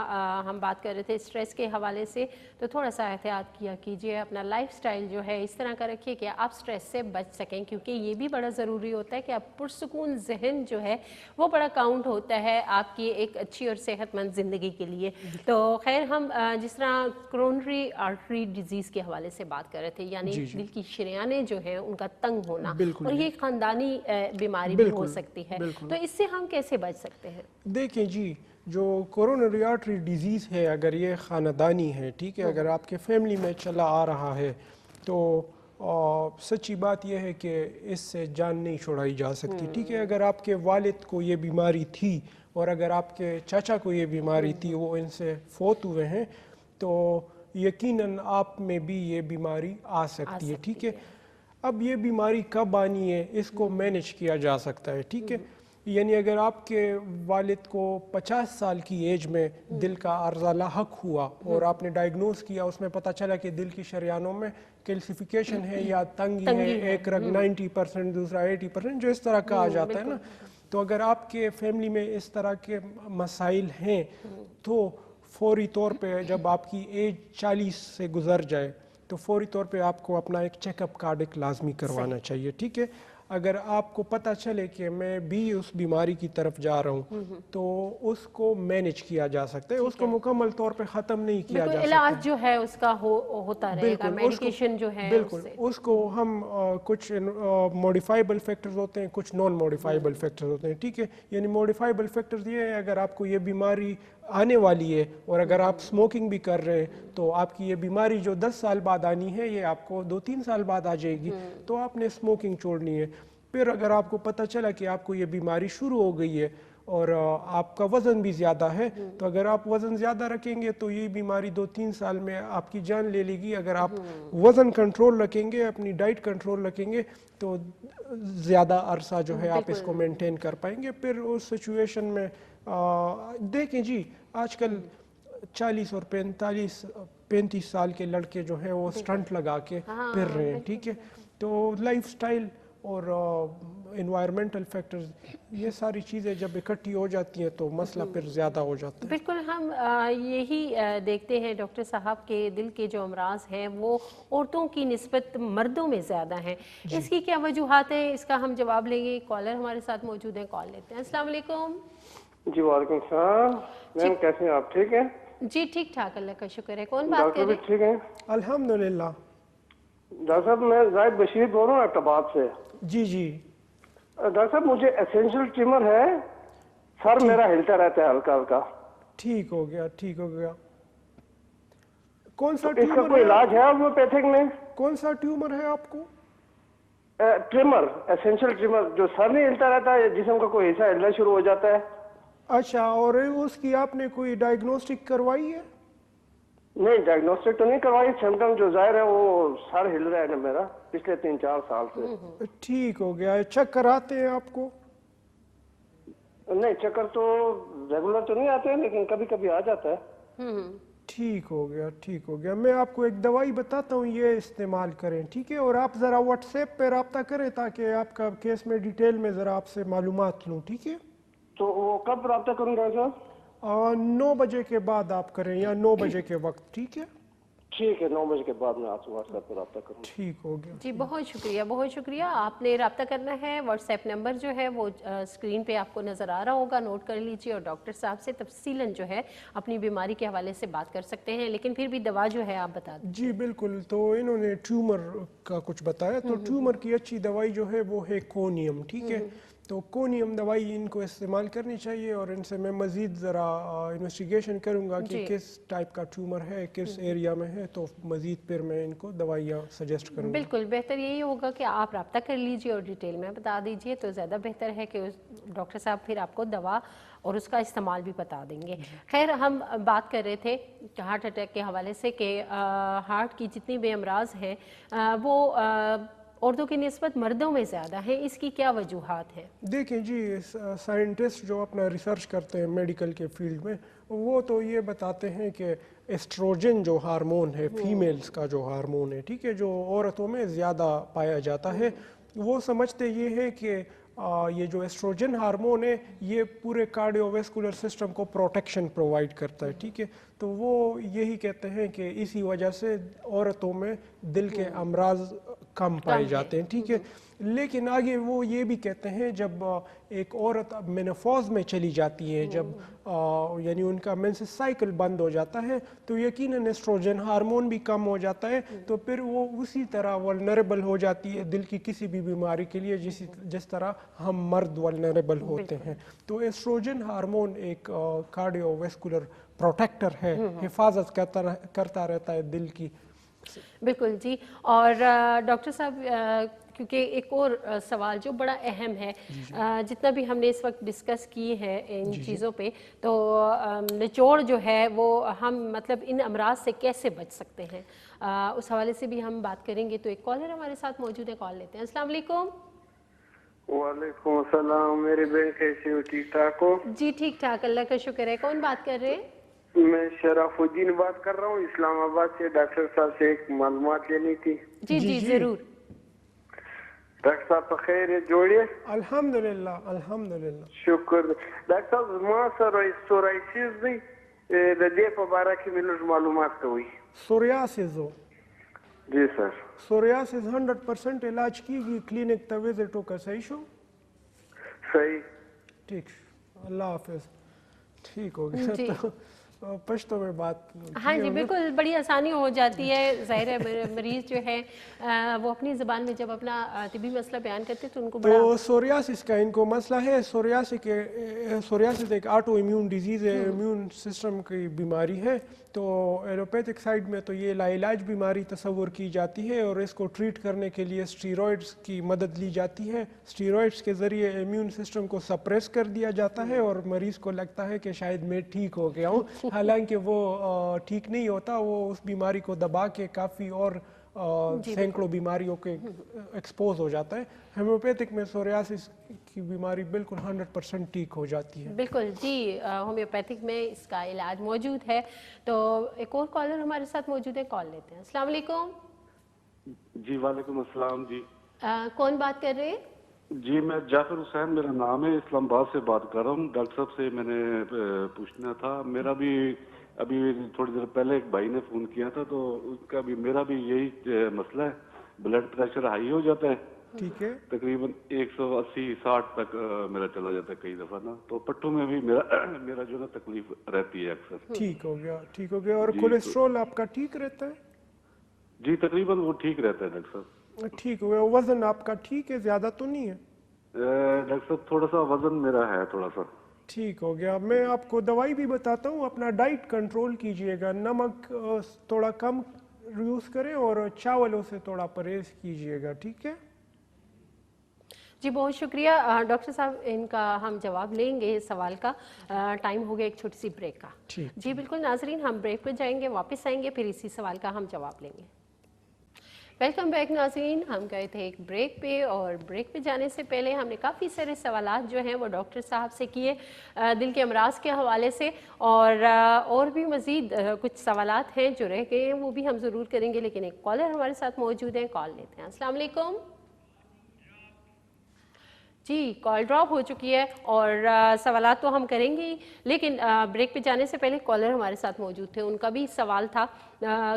हम बात कर रहे थे स्ट्रेस के हवाले से, तो थोड़ा सा एहतियात किया कीजिए, अपना लाइफस्टाइल जो है इस तरह का रखिए कि आप स्ट्रेस से बच सकें, क्योंकि ये भी बड़ा ज़रूरी होता है कि आप पुरसुकून जहन जो है वो बड़ा काउंट होता है आपकी एक अच्छी और सेहतमंद ज़िंदगी के लिए। तो खैर, हम जिस तरह कोरोनरी आर्टरी डिजीज़ के हवाले से बात कर रहे थे, यानी दिल की शरियानें जो हैं उनका तंग होना, और ये ख़ानदानी बीमारी भी हो सकती है, तो इससे हम कैसे बच सकते हैं? देखिए जी, जो कोरोनरी आर्टरी डिजीज़ है अगर ये ख़ानदानी है, ठीक है, अगर आपके फैमिली में चला आ रहा है तो सच्ची बात यह है कि इससे जान नहीं छुड़ाई जा सकती। ठीक है, अगर आपके वालिद को ये बीमारी थी और अगर आपके चाचा को ये बीमारी थी, वो इनसे फोत हुए हैं, तो यकीनन आप में भी ये बीमारी आ सकती है। ठीक है, अब ये बीमारी कब आनी है इसको मैनेज किया जा सकता है। ठीक है, यानी अगर आपके वालिद को 50 साल की एज में दिल का अर्जा लाहक हुआ और आपने डायग्नोज किया, उसमें पता चला कि दिल की शरियानों में कैल्सिफिकेशन है या तंगी है, एक रग 90%, दूसरा 80%, जो इस तरह का आ जाता है ना, तो अगर आपके फैमिली में इस तरह के मसाइल हैं तो फौरी तौर पे जब आपकी एज 40 से गुजर जाए तो फौरी तौर पे आपको अपना एक चेकअप कार्डिक लाजमी करवाना चाहिए। ठीक है, अगर आपको पता चले कि मैं भी उस बीमारी की तरफ जा रहा हूँ तो उसको मैनेज किया जा सकता है, उसको मुकम्मल तौर पे ख़त्म नहीं किया जा सकता। इलाज जो है उसका होता रहेगा, मेडिकेशन जो है बिल्कुल उसको हम कुछ मॉडिफाइबल फैक्टर्स होते हैं, कुछ नॉन मॉडिफाइबल फैक्टर्स होते हैं। ठीक है, यानी मॉडिफाइबल फैक्टर्स ये है अगर आपको ये बीमारी आने वाली है और अगर आप स्मोकिंग भी कर रहे हैं तो आपकी ये बीमारी जो 10 साल बाद आनी है ये आपको 2-3 साल बाद आ जाएगी, तो आपने स्मोकिंग छोड़नी है। फिर अगर आपको पता चला कि आपको ये बीमारी शुरू हो गई है और आपका वज़न भी ज़्यादा है, तो अगर आप वज़न ज़्यादा रखेंगे तो ये बीमारी 2-3 साल में आपकी जान ले लेगी। अगर आप वज़न कंट्रोल रखेंगे, अपनी डाइट कंट्रोल रखेंगे, तो ज़्यादा अरसा जो है आप इसको मेंटेन कर पाएंगे। फिर उस सिचुएशन में देखें जी, आजकल 40 और 35 साल के लड़के जो हैं वो स्टंट लगा के फिर रहे हैं। ठीक है, तो लाइफस्टाइल और एनवायरमेंटल फैक्टर्स, ये सारी चीज़ें जब इकट्ठी हो जाती हैं तो मसला फिर ज़्यादा हो जाता है। बिल्कुल, हम यही देखते हैं डॉक्टर साहब के दिल के जो अमराज हैं वो औरतों की निस्बत मर्दों में ज़्यादा हैं। इसकी क्या वजूहात है, इसका हम जवाब लेंगे। कॉलर हमारे साथ मौजूद हैं, कॉल लेते हैं। अस्सलाम वालेकुम جی وعلیکم السلام میم، کیسے ہیں آپ؟ ٹھیک ہیں جی ٹھیک ٹھاک، اللہ کا شکر ہے. کون بات کر رہے ہیں؟ ٹھیک ہیں الحمدللہ. ڈاکٹر صاحب میں زاہد بشیر بول رہا ہوں احتباد سے. جی جی ڈاکٹر صاحب مجھے اسینشل ٹیومر ہے، سر میرا ہلتا رہتا ہے ہلکا ہلکا. ٹھیک ہو گیا ٹھیک ہو گیا. کون سا اس کا ٹیومر کوئی ہے؟ علاج ہے ہومیوپیتھک میں؟ کون سا ٹیومر ہے آپ کو؟ ٹریمر، اسینشل ٹریمر، جو سر نہیں ہلتا رہتا ہے، جسم کا کوئی حصہ ہلنا شروع ہو جاتا ہے. اچھا، اور اس کی آپ نے کوئی ڈائگنوسٹک کروائی ہے؟ نہیں ڈائگنوسٹک تو نہیں کروائی، سمٹم جو ظاہر ہے وہ سر ہل رہا ہے نا میرا پچھلے 3-4 سال سے. ٹھیک ہو گیا. چکر آتے ہیں آپ کو؟ نہیں چکر تو ریگولر تو نہیں آتے ہیں، لیکن کبھی کبھی آ جاتا ہے. ٹھیک ہو گیا ٹھیک ہو گیا. میں آپ کو ایک دوائی بتاتا ہوں، یہ استعمال کریں ٹھیک ہے. اور آپ ذرا واٹس ایپ پہ رابطہ کریں تاکہ آپ کا کیس میں ڈیٹیل میں ذرا آپ سے معلومات لوں ٹھیک ہے. تو وہ کب رابطہ کروں گا صاحب؟ 9 بجے کے بعد آپ کریں یا 9 بجے کے وقت ٹھیک ہے. ٹھیک ہے، 9 بجے کے بعد میں آپ سے واٹس ایپ پہ رابطہ کروں. ٹھیک ہو گیا. جی بہت شکریہ بہت شکریہ. آپ نے رابطہ کرنا ہے، واٹس ایپ نمبر جو ہے وہ اسکرین پہ آپ کو نظر آ رہا ہوگا، نوٹ کر لیجئے، اور ڈاکٹر صاحب سے تفصیلاً جو ہے اپنی بیماری کے حوالے سے بات کر سکتے ہیں. لیکن پھر بھی دوا جو ہے آپ بتا دیں. جی بالکل. تو انہوں نے ٹیومر کا کچھ بتایا، تو ٹیومر کی اچھی دوائی جو ہے وہ ہے کونیم ٹھیک ہے. تو کونیم دوائی ان کو استعمال کرنی چاہیے، اور ان سے میں مزید ذرا انویسٹیگیشن کروں گا کہ کس ٹائپ کا ٹیومر ہے، کس ایریا میں ہے، تو مزید پھر میں ان کو دوائیاں سجیسٹ کروں گا. بالکل بہتر یہی ہوگا کہ آپ رابطہ کر لیجئے اور ڈیٹیل میں بتا دیجئے، تو زیادہ بہتر ہے کہ ڈاکٹر صاحب پھر آپ کو دوا اور اس کا استعمال بھی بتا دیں گے. خیر، ہم بات کر رہے تھے ہارٹ اٹیک کے حوالے سے کہ ہارٹ کی جتنی بھی امراض ہیں وہ عورتوں کی نسبت مردوں میں زیادہ ہیں. اس کی کیا وجوہات ہیں؟ دیکھیں جی، سائنٹسٹ جو اپنا ریسرچ کرتے ہیں میڈیکل کے فیلڈ میں، وہ تو یہ بتاتے ہیں کہ ایسٹروجن جو ہارمون ہے، فیمیلز کا جو ہارمون ہے ٹھیک ہے، جو عورتوں میں زیادہ پایا جاتا ہے، وہ سمجھتے یہ ہے کہ یہ جو ایسٹروجن ہارمون ہے یہ پورے کارڈیو ویسکولر سسٹم کو پروٹیکشن پرووائڈ کرتا ہے ٹھیک ہے. تو وہ یہی کہتے ہیں کہ اسی وجہ سے عورتوں میں دل کے امراض کم پائے جاتے ہیں ٹھیک ہے. لیکن آگے وہ یہ بھی کہتے ہیں جب ایک عورت مینوپاز میں چلی جاتی ہے، جب یعنی ان کا مینسس سائیکل بند ہو جاتا ہے، تو یقیناً ایسٹروجن ہارمون بھی کم ہو جاتا ہے، تو پھر وہ اسی طرح ولنریبل ہو جاتی ہے دل کی کسی بھی بیماری کے لیے جس طرح ہم مرد ولنریبل ہوتے ہیں. تو ایسٹروجن ہارمون ایک کارڈیو ویسکولر پروٹیکٹر ہے، حفاظت کرتا رہتا ہے دل کی. بالکل جی. اور ڈاکٹر صاحب کیونکہ ایک اور سوال جو بڑا اہم ہے، جتنا بھی ہم نے اس وقت ڈسکس کی ہے ان چیزوں پہ، تو نچوڑ جو ہے وہ ہم مطلب ان امراض سے کیسے بچ سکتے ہیں، اس حوالے سے بھی ہم بات کریں گے. تو ایک کالر ہمارے ساتھ موجود ہے، کال لیتے ہیں. السلام علیکم. وعلیکم السلام. میری بہن کیسی ہو؟ ٹھیک ٹھاک ہو؟ جی ٹھیک ٹھاک، اللہ کا شکر ہے. کون بات کر رہے ہیں؟ میں شرف الدین بات کر رہا ہوں اسلام آباد سے. ڈاکٹر صاحب سے ایک معلومات لینی تھی. جی جی ضرور. ڈاکٹر صاحب بخیر ہے؟ جوڑیے. الحمدللہ الحمدللہ. شکر. ڈاکٹر صاحب ما سره سورایسیس دی د دې په باره کې مې معلومات کوي. سوریاسس ہو؟ جی سر. سوریاسس 100% علاج کیگی، کلینک تا وزٹ ہو کر. صحیح شو؟ صحیح. ٹھیک، اللہ حافظ. ٹھیک ہو گیا. تو پشتو میں بات. ہاں جی بالکل، بڑی آسانی ہو جاتی ہے. ظاہر ہے مریض جو ہے وہ اپنی زبان میں جب اپنا طبی مسئلہ بیان کرتے تو ان کو بڑا. تو سوریاسس کا ان کو مسئلہ ہے. سوریاسس ایک آٹو امیون ڈیزیز ہے، امیون سسٹم کی بیماری ہے. تو ایلوپیتھک سائڈ میں تو یہ لا علاج بیماری تصور کی جاتی ہے، اور اس کو ٹریٹ کرنے کے لیے اسٹیرائڈز کی مدد لی جاتی ہے. اسٹیرائڈز کے ذریعے امیون سسٹم کو سپریس کر دیا جاتا ہے، اور مریض کو لگتا ہے کہ شاید میں ٹھیک ہو گیا ہوں، حالانکہ وہ ٹھیک نہیں ہوتا. وہ اس بیماری کو دبا کے کافی اور سینکڑوں بیماریوں کے ایکسپوز ہو جاتا ہے. ہومیوپیتھک میں سوریاسس کی بیماری بالکل 100% ٹھیک ہو جاتی ہے. بالکل جی، ہومیوپیتھک میں اس کا علاج موجود ہے. تو ایک اور کالر ہمارے ساتھ موجود ہے، کال لیتے ہیں. السلام علیکم. جی وعلیکم السلام. جی کون بات کر رہے ہیں؟ جی میں جعفر حسین میرا نام ہے، اسلام آباد سے بات کر رہا ہوں. ڈاکٹر صاحب سے میں نے پوچھنا تھا. میرا بھی ابھی تھوڑی دیر پہلے ایک بھائی نے فون کیا تھا، تو اس کا بھی میرا بھی یہی مسئلہ ہے، بلڈ پریشر ہائی ہو جاتا ہے ٹھیک ہے. تقریباً 180-60 تک میرا چلا جاتا ہے کئی دفعہ نا. تو پٹھوں میں بھی میرا جو نا تکلیف رہتی ہے اکثر. ٹھیک ہو گیا, ٹھیک ہو گیا. اور کولیسٹرول آپ کا ٹھیک رہتا ہے؟ جی تقریباً وہ ٹھیک رہتا ہے ڈاکٹر صاحب. ٹھیک ہو گیا. وزن آپ کا ٹھیک ہے, زیادہ تو نہیں ہے؟ ڈاکٹر صاحب تھوڑا سا وزن میرا ہے تھوڑا سا. ٹھیک ہو گیا. میں آپ کو دوائی بھی بتاتا ہوں. اپنا ڈائٹ کنٹرول کیجئے گا, نمک تھوڑا کم یوز کریں اور چاولوں سے تھوڑا پرہیز کیجئے گا. ٹھیک ہے جی, بہت شکریہ ڈاکٹر صاحب. ان کا ہم جواب لیں گے اس سوال کا. ٹائم ہو گیا ایک چھوٹی سی بریک کا. جی بالکل ناظرین, ہم بریک پہ جائیں گے, واپس آئیں گے, پھر اسی سوال کا ہم جواب لیں گے. ویلکم بیک ناظرین. ہم گئے تھے ایک بریک پہ, اور بریک پہ جانے سے پہلے ہم نے کافی سارے سوالات جو ہیں وہ ڈاکٹر صاحب سے کیے دل کے امراض کے حوالے سے, اور بھی مزید کچھ سوالات ہیں جو رہ گئے ہیں, وہ بھی ہم ضرور کریں گے. لیکن ایک کالر ہمارے ساتھ موجود ہیں, کال لیتے ہیں. السلام علیکم. جی, کال ڈراپ ہو چکی ہے اور سوالات تو ہم کریں گے, لیکن بریک پہ جانے سے پہلے کالر ہمارے ساتھ موجود تھے. ان کا بھی سوال تھا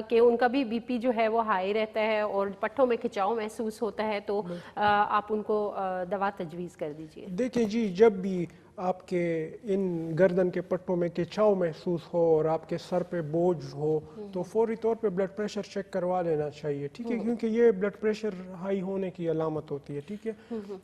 کہ ان کا بھی بی پی جو ہے وہ ہائی رہتا ہے اور پٹھوں میں کھچاؤ محسوس ہوتا ہے, تو آپ ان کو دوا تجویز کر دیجئے. دیکھیں جی, جب بھی آپ کے ان گردن کے پٹھوں میں کھچاؤ محسوس ہو اور آپ کے سر پہ بوجھ ہو, تو فوری طور پہ بلڈ پریشر چیک کروا لینا چاہیے. ٹھیک ہے, کیونکہ یہ بلڈ پریشر ہائی ہونے کی علامت ہوتی ہے. ٹھیک ہے,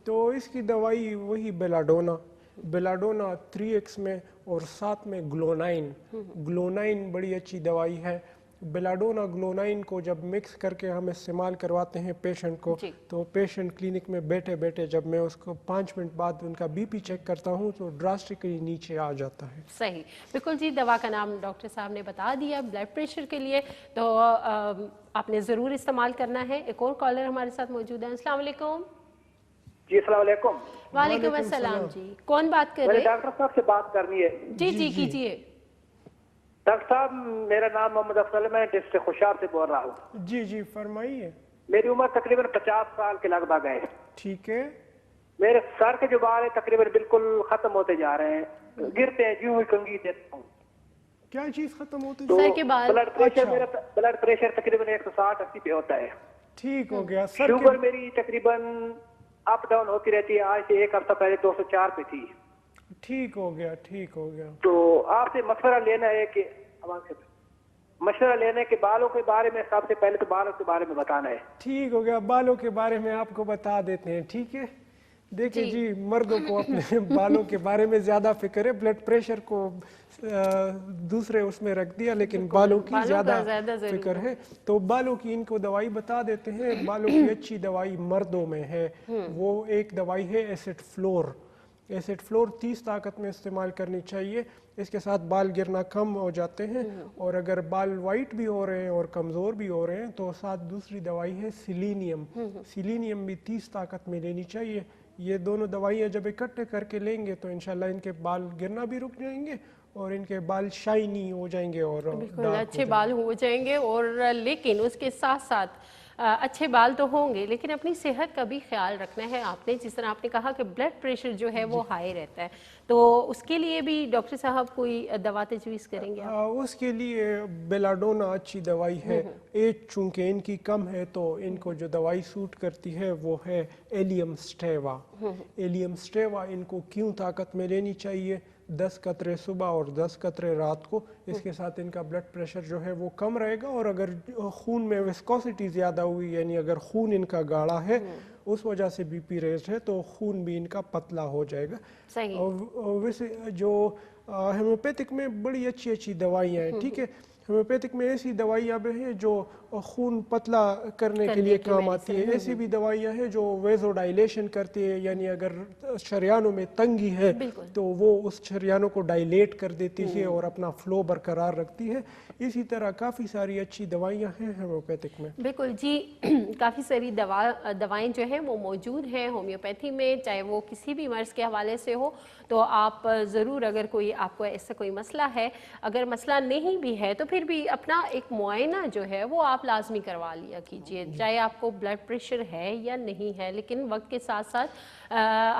تو اس کی دوائی وہی بیلاڈونا 3x میں, اور ساتھ میں گلونائن بڑی اچھی دوائی ہے. بیلاڈونا گلونائن کو جب مکس کر کے ہم استعمال کرواتے ہیں پیشنٹ کو, تو پیشنٹ کلینک میں بیٹھے بیٹھے جب میں اس کو 5 منٹ بعد ان کا بی پی چیک کرتا ہوں تو ڈراسٹکلی نیچے آ جاتا ہے. صحیح, بالکل جی. دوا کا نام ڈاکٹر صاحب نے بتا دیا بلڈ پریشر کے لیے, تو آپ نے ضرور استعمال کرنا ہے. ایک اور کالر ہمارے ساتھ موجود ہے. السلام علیکم. جی السلام علیکم. وعلیکم السلام. جی, کون بات کر رہے ہیں؟ ڈاکٹر صاحب سے بات کرنی ہے. جی جی کیجیے. ڈاکٹر صاحب میرا نام محمد افضل ہے, میں ڈسٹرکٹ خوشاب سے بول رہا ہوں. جی جی فرمائیے. میری عمر تقریباً 50 سال کے لگ بھگ ہے. ٹھیک ہے. میرے سر کے جو بال ہیں تقریباً بالکل ختم ہوتے جا رہے ہیں, گرتے ہیں, یوں ہی کنگھی دیتا ہوں. کیا چیز ختم ہوتی ہے؟ سر کے بال. بلڈ پریشر تقریباً 160-80 پہ ہوتا ہے. ٹھیک ہو گیا. شوگر میری تقریباً اپ ڈاؤن ہوتی رہتی ہے. آج سے 1 ہفتہ پہلے 204 پہ تھی. ٹھیک ہو گیا, ٹھیک ہو گیا. تو آپ سے مشورہ لینا ہے کہ مشورہ لینے کے بالوں کے بارے میں, سب سے پہلے تو بالوں کے بارے میں بتانا ہے. ٹھیک ہو گیا, بالوں کے بارے میں آپ کو بتا دیتے ہیں. ٹھیک ہے, دیکھیں جی, مردوں کو اپنے بالوں کے بارے میں زیادہ فکر ہے, بلڈ پریشر کو دوسرے اس میں رکھ دیا, لیکن بالوں کی زیادہ فکر ہے. تو بالوں کی ان کو دوائی بتا دیتے ہیں. بالوں کی اچھی دوائی مردوں میں ہے, وہ ایک دوائی ہے ایسڈ فلور. 30 طاقت میں استعمال کرنی چاہیے. اس کے ساتھ بال گرنا کم ہو جاتے ہیں, اور اگر بال وائٹ بھی ہو رہے ہیں اور کمزور بھی ہو رہے ہیں تو ساتھ دوسری دوائی ہے سیلینیم بھی 30 طاقت میں لینی چاہیے. یہ دونوں دوائیاں جب اکٹھے کر کے لیں گے تو انشاءاللہ ان کے بال گرنا بھی رک جائیں گے اور ان کے بال شائنی ہو جائیں گے اور بالکل اچھے بال ہو جائیں گے. اور لیکن اس کے ساتھ ساتھ اچھے بال تو ہوں گے, لیکن اپنی صحت کا بھی خیال رکھنا ہے آپ نے. جس طرح آپ نے کہا کہ بلڈ پریشر جو ہے وہ ہائی رہتا ہے, تو اس کے لیے بھی ڈاکٹر صاحب کوئی دوا تجویز کریں گے آپ؟ اس کے لیے بیلاڈونا اچھی دوائی ہے. ایج چونکہ ان کی کم ہے تو ان کو جو دوائی سوٹ کرتی ہے وہ ہے ایلیم سٹیوا. ان کو کیوں طاقت میں لینی چاہیے؟ 10 قطرے صبح اور 10 قطرے رات کو. اس کے ساتھ ان کا بلڈ پریشر جو ہے وہ کم رہے گا, اور اگر خون میں وسکوسٹی زیادہ ہوئی, یعنی اگر خون ان کا گاڑھا ہے اس وجہ سے بی پی ریز ہے, تو خون بھی ان کا پتلا ہو جائے گا. ویسے جو ہومیوپیتھک میں بڑی اچھی دوائیاں ہیں. ٹھیک ہے, ہومیوپیتھک میں ایسی دوائیاں بھی ہیں جو خون پتلا کرنے کے لیے کام آتی ہے. ایسی بھی دوائیاں ہیں جو ویزو ڈائلیشن کرتی ہے, یعنی اگر شریانوں میں تنگی ہے تو وہ اس شریانوں کو ڈائلیٹ کر دیتی ہے اور اپنا فلو برقرار رکھتی ہے. اسی طرح کافی ساری اچھی دوائیاں ہیں ہومیوپیتھک میں. بالکل جی, کافی ساری دوائیں جو ہیں وہ موجود ہیں ہومیوپیتھی میں, چاہے وہ کسی بھی مرض کے حوالے سے ہو. تو آپ ضرور, اگر کوئی آپ کو ایسا کوئی مسئلہ ہے, اگر مسئلہ نہیں بھی ہے تو پھر بھی اپنا ایک معائنہ جو ہے وہ آپ لازمی کروا لیا کیجئے, چاہے آپ کو بلڈ پریشر ہے یا نہیں ہے. لیکن وقت کے ساتھ ساتھ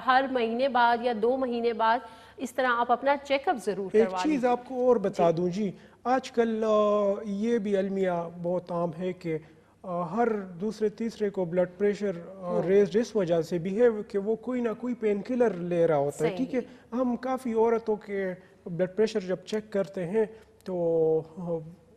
ہر مہینے بعد یا 2 مہینے بعد اس طرح آپ اپنا چیک اپ ضرور کروا لیجئے. ایک چیز آپ کو اور بتا دوں جی, آج کل یہ بھی المیہ بہت عام ہے کہ हर दूसरे तीसरे को ब्लड प्रेशर रेज्ड इस वजह से भी है कि वो कोई ना कोई पेन किलर ले रहा होता है, ठीक है। हम काफ़ी औरतों के ब्लड प्रेशर जब चेक करते हैं तो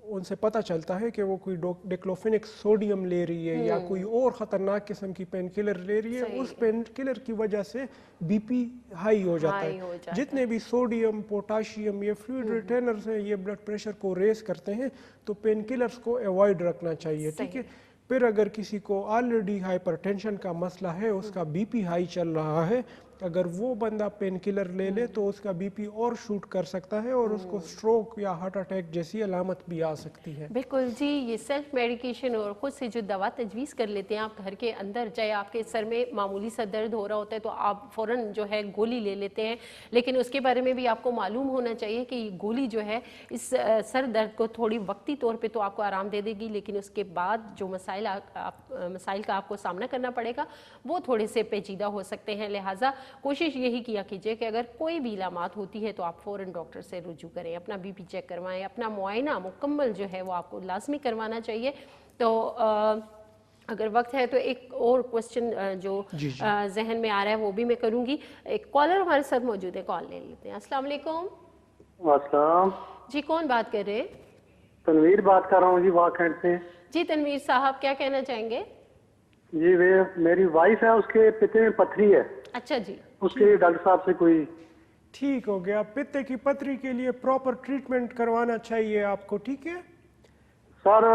उनसे पता चलता है कि वो कोई डिक्लोफेनिक सोडियम ले रही है या कोई और ख़तरनाक किस्म की पेन किलर ले रही है। उस पेन किलर की वजह से बीपी हाई हो जाता है। जितने भी सोडियम, पोटाशियम, ये फ्लूइड रिटेनर्स हैं, ये ब्लड प्रेशर को रेस करते हैं, तो पेन किलर्स को अवॉइड रखना चाहिए, ठीक है। फिर अगर किसी को ऑलरेडी हाइपरटेंशन का मसला है, उसका बीपी हाई चल रहा है, अगर वो बंदा पेन किलर ले ले तो उसका बीपी और शूट कर सकता है और उसको स्ट्रोक या हार्ट अटैक जैसी अलामत भी आ सकती है। बिल्कुल जी, ये सेल्फ मेडिकेशन और ख़ुद से जो दवा तजवीज़ कर लेते हैं आप घर के अंदर, चाहे आपके सर में मामूली सा दर्द हो रहा होता है तो आप फ़ौरन जो है गोली ले लेते हैं, लेकिन उसके बारे में भी आपको मालूम होना चाहिए कि गोली जो है इस सर दर्द को थोड़ी वक्ती तौर पर तो आपको आराम दे देगी, लेकिन उसके बाद जो मसाइल का आपको सामना करना पड़ेगा वो थोड़े से पेचीदा हो सकते हैं। लिहाजा कोशिश यही किया कीजिए कि अगर कोई भी इलामात होती है तो आप फ़ौरन डॉक्टर से रुजू करें, अपना बीपी चेक करवाएं, अपना मुआयना मुकम्मल जो है वो आपको लाजमी करवाना चाहिए। तो अगर वक्त है तो एक और क्वेश्चन जो जहन में आ रहा है वो भी मैं करूँगी। एक कॉलर हमारे साथ मौजूद है, कॉल ले लेते हैं। अस्सलाम वालेकुम। अस्सलाम जी, कौन बात कर रहे हैं? तनवीर बात कर रहा हूँ जी, वाकैंड से। जी तनवीर साहब, क्या कहना चाहेंगे? जी, वे मेरी वाइफ है, उसके पित्ते में पथरी है। अच्छा जी, उसके डॉक्टर साहब से कोई ठीक हो गया। पित्ते की पथरी के लिए प्रॉपर ट्रीटमेंट करवाना चाहिए आपको, ठीक है सर।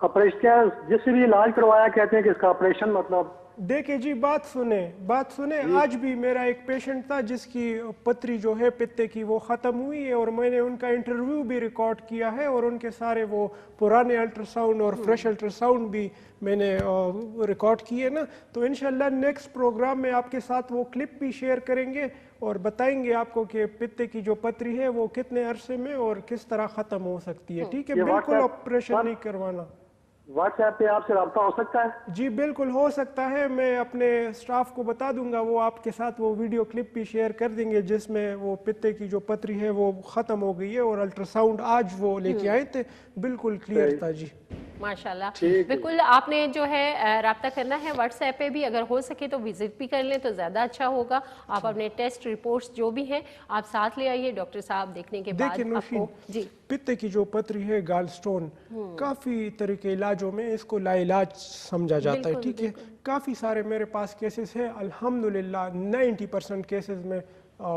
ऑपरेशन जिससे भी इलाज करवाया कहते हैं कि इसका ऑपरेशन मतलब। देखिए जी, बात सुने। आज भी मेरा एक पेशेंट था जिसकी पथरी जो है पित्ते की वो ख़त्म हुई है और मैंने उनका इंटरव्यू भी रिकॉर्ड किया है और उनके सारे वो पुराने अल्ट्रासाउंड और फ्रेश अल्ट्रासाउंड भी मैंने रिकॉर्ड किए ना। तो इंशाल्लाह नेक्स्ट प्रोग्राम में आपके साथ वो क्लिप भी शेयर करेंगे और बताएंगे आपको कि पित्ते की जो पथरी है वो कितने अरसे में और किस तरह ख़त्म हो सकती है, ठीक है। बिल्कुल ऑपरेशन नहीं करवाना। व्हाट्सएप पे आपसे रब्ता हो सकता है? जी बिल्कुल हो सकता है, मैं अपने स्टाफ को बता दूंगा, वो आपके साथ वो वीडियो क्लिप भी शेयर कर देंगे जिसमें वो पित्ते की जो पथरी है वो ख़त्म हो गई है और अल्ट्रासाउंड आज वो लेके आए थे, बिल्कुल क्लियर था जी। माशाल्लाह, बिल्कुल आपने जो है रब्ता करना है व्हाट्सएप पे भी, अगर हो सके तो विजिट भी कर लें तो ज़्यादा अच्छा होगा। आप अपने टेस्ट रिपोर्ट्स जो भी हैं आप साथ ले आइए, डॉक्टर साहब देखने के बाद आपको जी पित्ते की जो पथरी है गाल स्टोन, काफ़ी तरह के इलाजों में इसको लाइलाज समझा जाता है, ठीक है। काफ़ी सारे मेरे पास केसेस हैं, अल्हम्दुलिल्लाह 90% केसेस में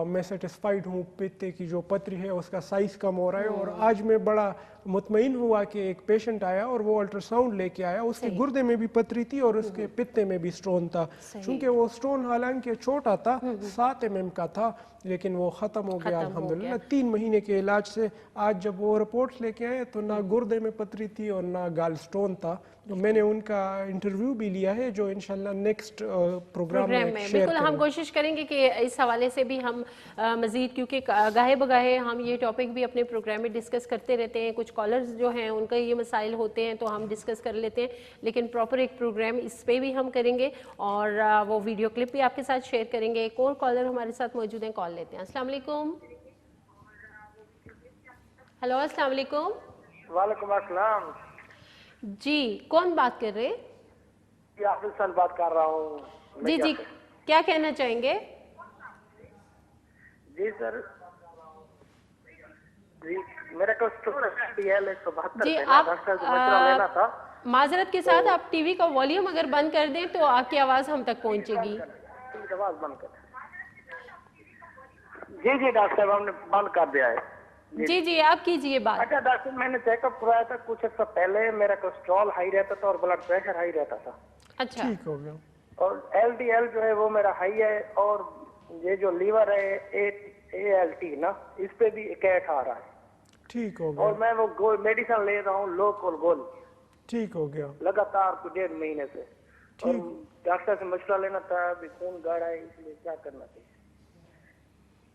मैं सेटिस्फाइड हूँ। पित्ते की जो पथरी है उसका साइज़ कम हो रहा है और आज मैं बड़ा मुतमईन हुआ कि एक पेशेंट आया और वो अल्ट्रासाउंड लेके आया, उसके गुर्दे में भी पथरी थी और उसके पित्ते में भी स्टोन था। चूँकि वो स्टोन हालांकि छोटा था, 7 mm का था, लेकिन वो ख़त्म हो गया अल्हम्दुलिल्लाह 3 महीने के इलाज से। आज जब वो रिपोर्ट्स लेके आए तो ना गुर्दे में पथरी थी और ना गाल स्टोन था। तो मैंने उनका इंटरव्यू भी लिया है जो इंशाल्लाह नेक्स्ट प्रोग्राम में बिल्कुल हम कोशिश करेंगे कि इस हवाले से भी हम मज़ीद, क्योंकि गाहे बगाहे हम ये टॉपिक भी अपने प्रोग्राम में डिस्कस करते रहते हैं, कुछ कॉलर्स जो हैं उनका ये मसाइल होते हैं तो हम डिस्कस कर लेते हैं, लेकिन प्रॉपर एक प्रोग्राम इस पर भी हम करेंगे और वो वीडियो क्लिप भी आपके साथ शेयर करेंगे। एक और कॉलर हमारे साथ मौजूद हैं, कॉल लेते हैं। अस्सलाम वालेकुम। हेलो, अस्सलाम वालेकुम। वालेकुम अस्सलाम जी, कौन बात कर रहे हैं? हाफिज सर बात कर रहा हूँ। जी जी, क्या कहना चाहेंगे? जी सर, जी मेरा कोलेस्ट्रॉल है 172 जी, लेना था। माजरत के साथ आप टीवी का वॉल्यूम अगर बंद कर दें तो आपकी आवाज़ हम तक पहुँचेगी। आवाज़ बंद कर। जी जी डॉक्टर साहब, हमने बंद कर दिया है। जी जी, आप कीजिए बात। अच्छा डॉक्टर, मैंने चेकअप करवाया था कुछ अर्सा पहले, मेरा कोलेस्ट्रॉल हाई रहता था और ब्लड प्रेशर हाई रहता था। अच्छा, ठीक हो गया। और LDL जो है वो मेरा हाई है और ये जो लीवर है ALT ना, इस पे भी कैट आ रहा है। ठीक हो गया। और मैं वो मेडिसिन ले रहा हूँ लोकल गोल। ठीक हो गया लगातार कुछ 1.5 महीने से। और डॉक्टर से मशवरा लेना था, अभी खून गाढ़ा है, इसलिए क्या करना चाहिए?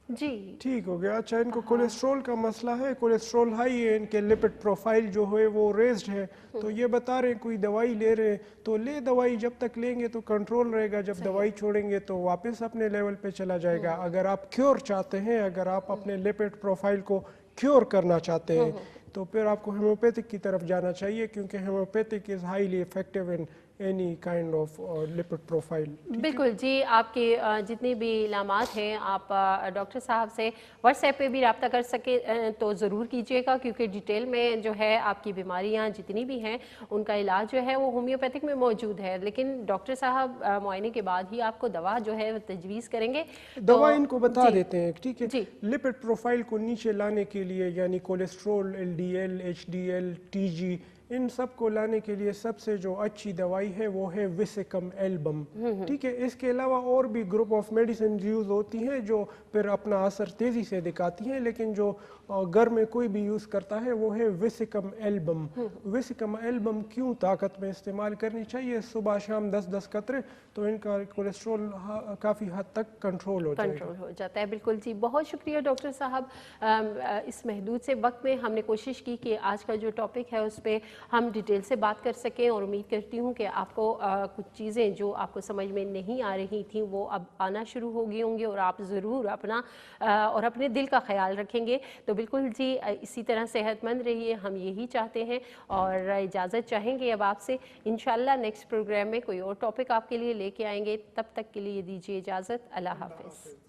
जी ठीक हो गया। अच्छा, इनको कोलेस्ट्रॉल का मसला है, कोलेस्ट्रॉल हाई है, इनके लिपिड प्रोफाइल जो है वो रेज्ड है, तो ये बता रहे हैं कोई दवाई ले रहे हैं तो ले दवाई, जब तक लेंगे तो कंट्रोल रहेगा, जब दवाई छोड़ेंगे तो वापस अपने लेवल पे चला जाएगा। अगर आप क्योर चाहते हैं, अगर आप अपने लिपिड प्रोफाइल को क्योर करना चाहते हैं तो फिर आपको होम्योपैथिक की तरफ जाना चाहिए, क्योंकि homeopathic is highly effective in any kind of lipid profile. बिल्कुल जी, आपके जितनी भी इलामात हैं आप डॉक्टर साहब से व्हाट्सएप पे भी रब्ता कर सके तो ज़रूर कीजिएगा, क्योंकि डिटेल में जो है आपकी बीमारियां जितनी भी हैं उनका इलाज जो है वो होम्योपैथिक में मौजूद है, लेकिन डॉक्टर साहब मुआयने के बाद ही आपको दवा जो है वो तजवीज़ करेंगे। दवा इनको बता देते हैं, ठीक है। लिपिड प्रोफाइल को नीचे लाने के लिए, यानी कोलेस्ट्रोल, LDL, HDL, TG, इन सब को लाने के लिए सबसे जो अच्छी दवाई है वो है विसिकम एल्बम, ठीक है। इसके अलावा और भी ग्रुप ऑफ मेडिसिन यूज़ होती हैं जो फिर अपना असर तेज़ी से दिखाती हैं, लेकिन जो घर में कोई भी यूज़ करता है वो है विसिकम एल्बम। विसिकम एल्बम क्यों ताकत में इस्तेमाल करनी चाहिए? सुबह शाम 10-10 कतरे, तो इनका कोलेस्ट्रॉल काफ़ी हद तक कंट्रोल हो जाता है। बिल्कुल जी, बहुत शुक्रिया डॉक्टर साहब। इस महदूद से वक्त में हमने कोशिश की कि आज का जो टॉपिक है उस पर हम डिटेल से बात कर सकें, और उम्मीद करती हूँ कि आपको कुछ चीज़ें जो आपको समझ में नहीं आ रही थी वो अब आना शुरू हो गई होंगी, और आप ज़रूर अपना और अपने दिल का ख्याल रखेंगे। तो बिल्कुल जी, इसी तरह सेहतमंद रहिए, हम यही चाहते हैं, और इजाज़त चाहेंगे अब आपसे। इंशाल्लाह नेक्स्ट प्रोग्राम में कोई और टॉपिक आपके लिए लेके आएंगे, तब तक के लिए दीजिए इजाज़त। अल्लाह हाफ़िज़।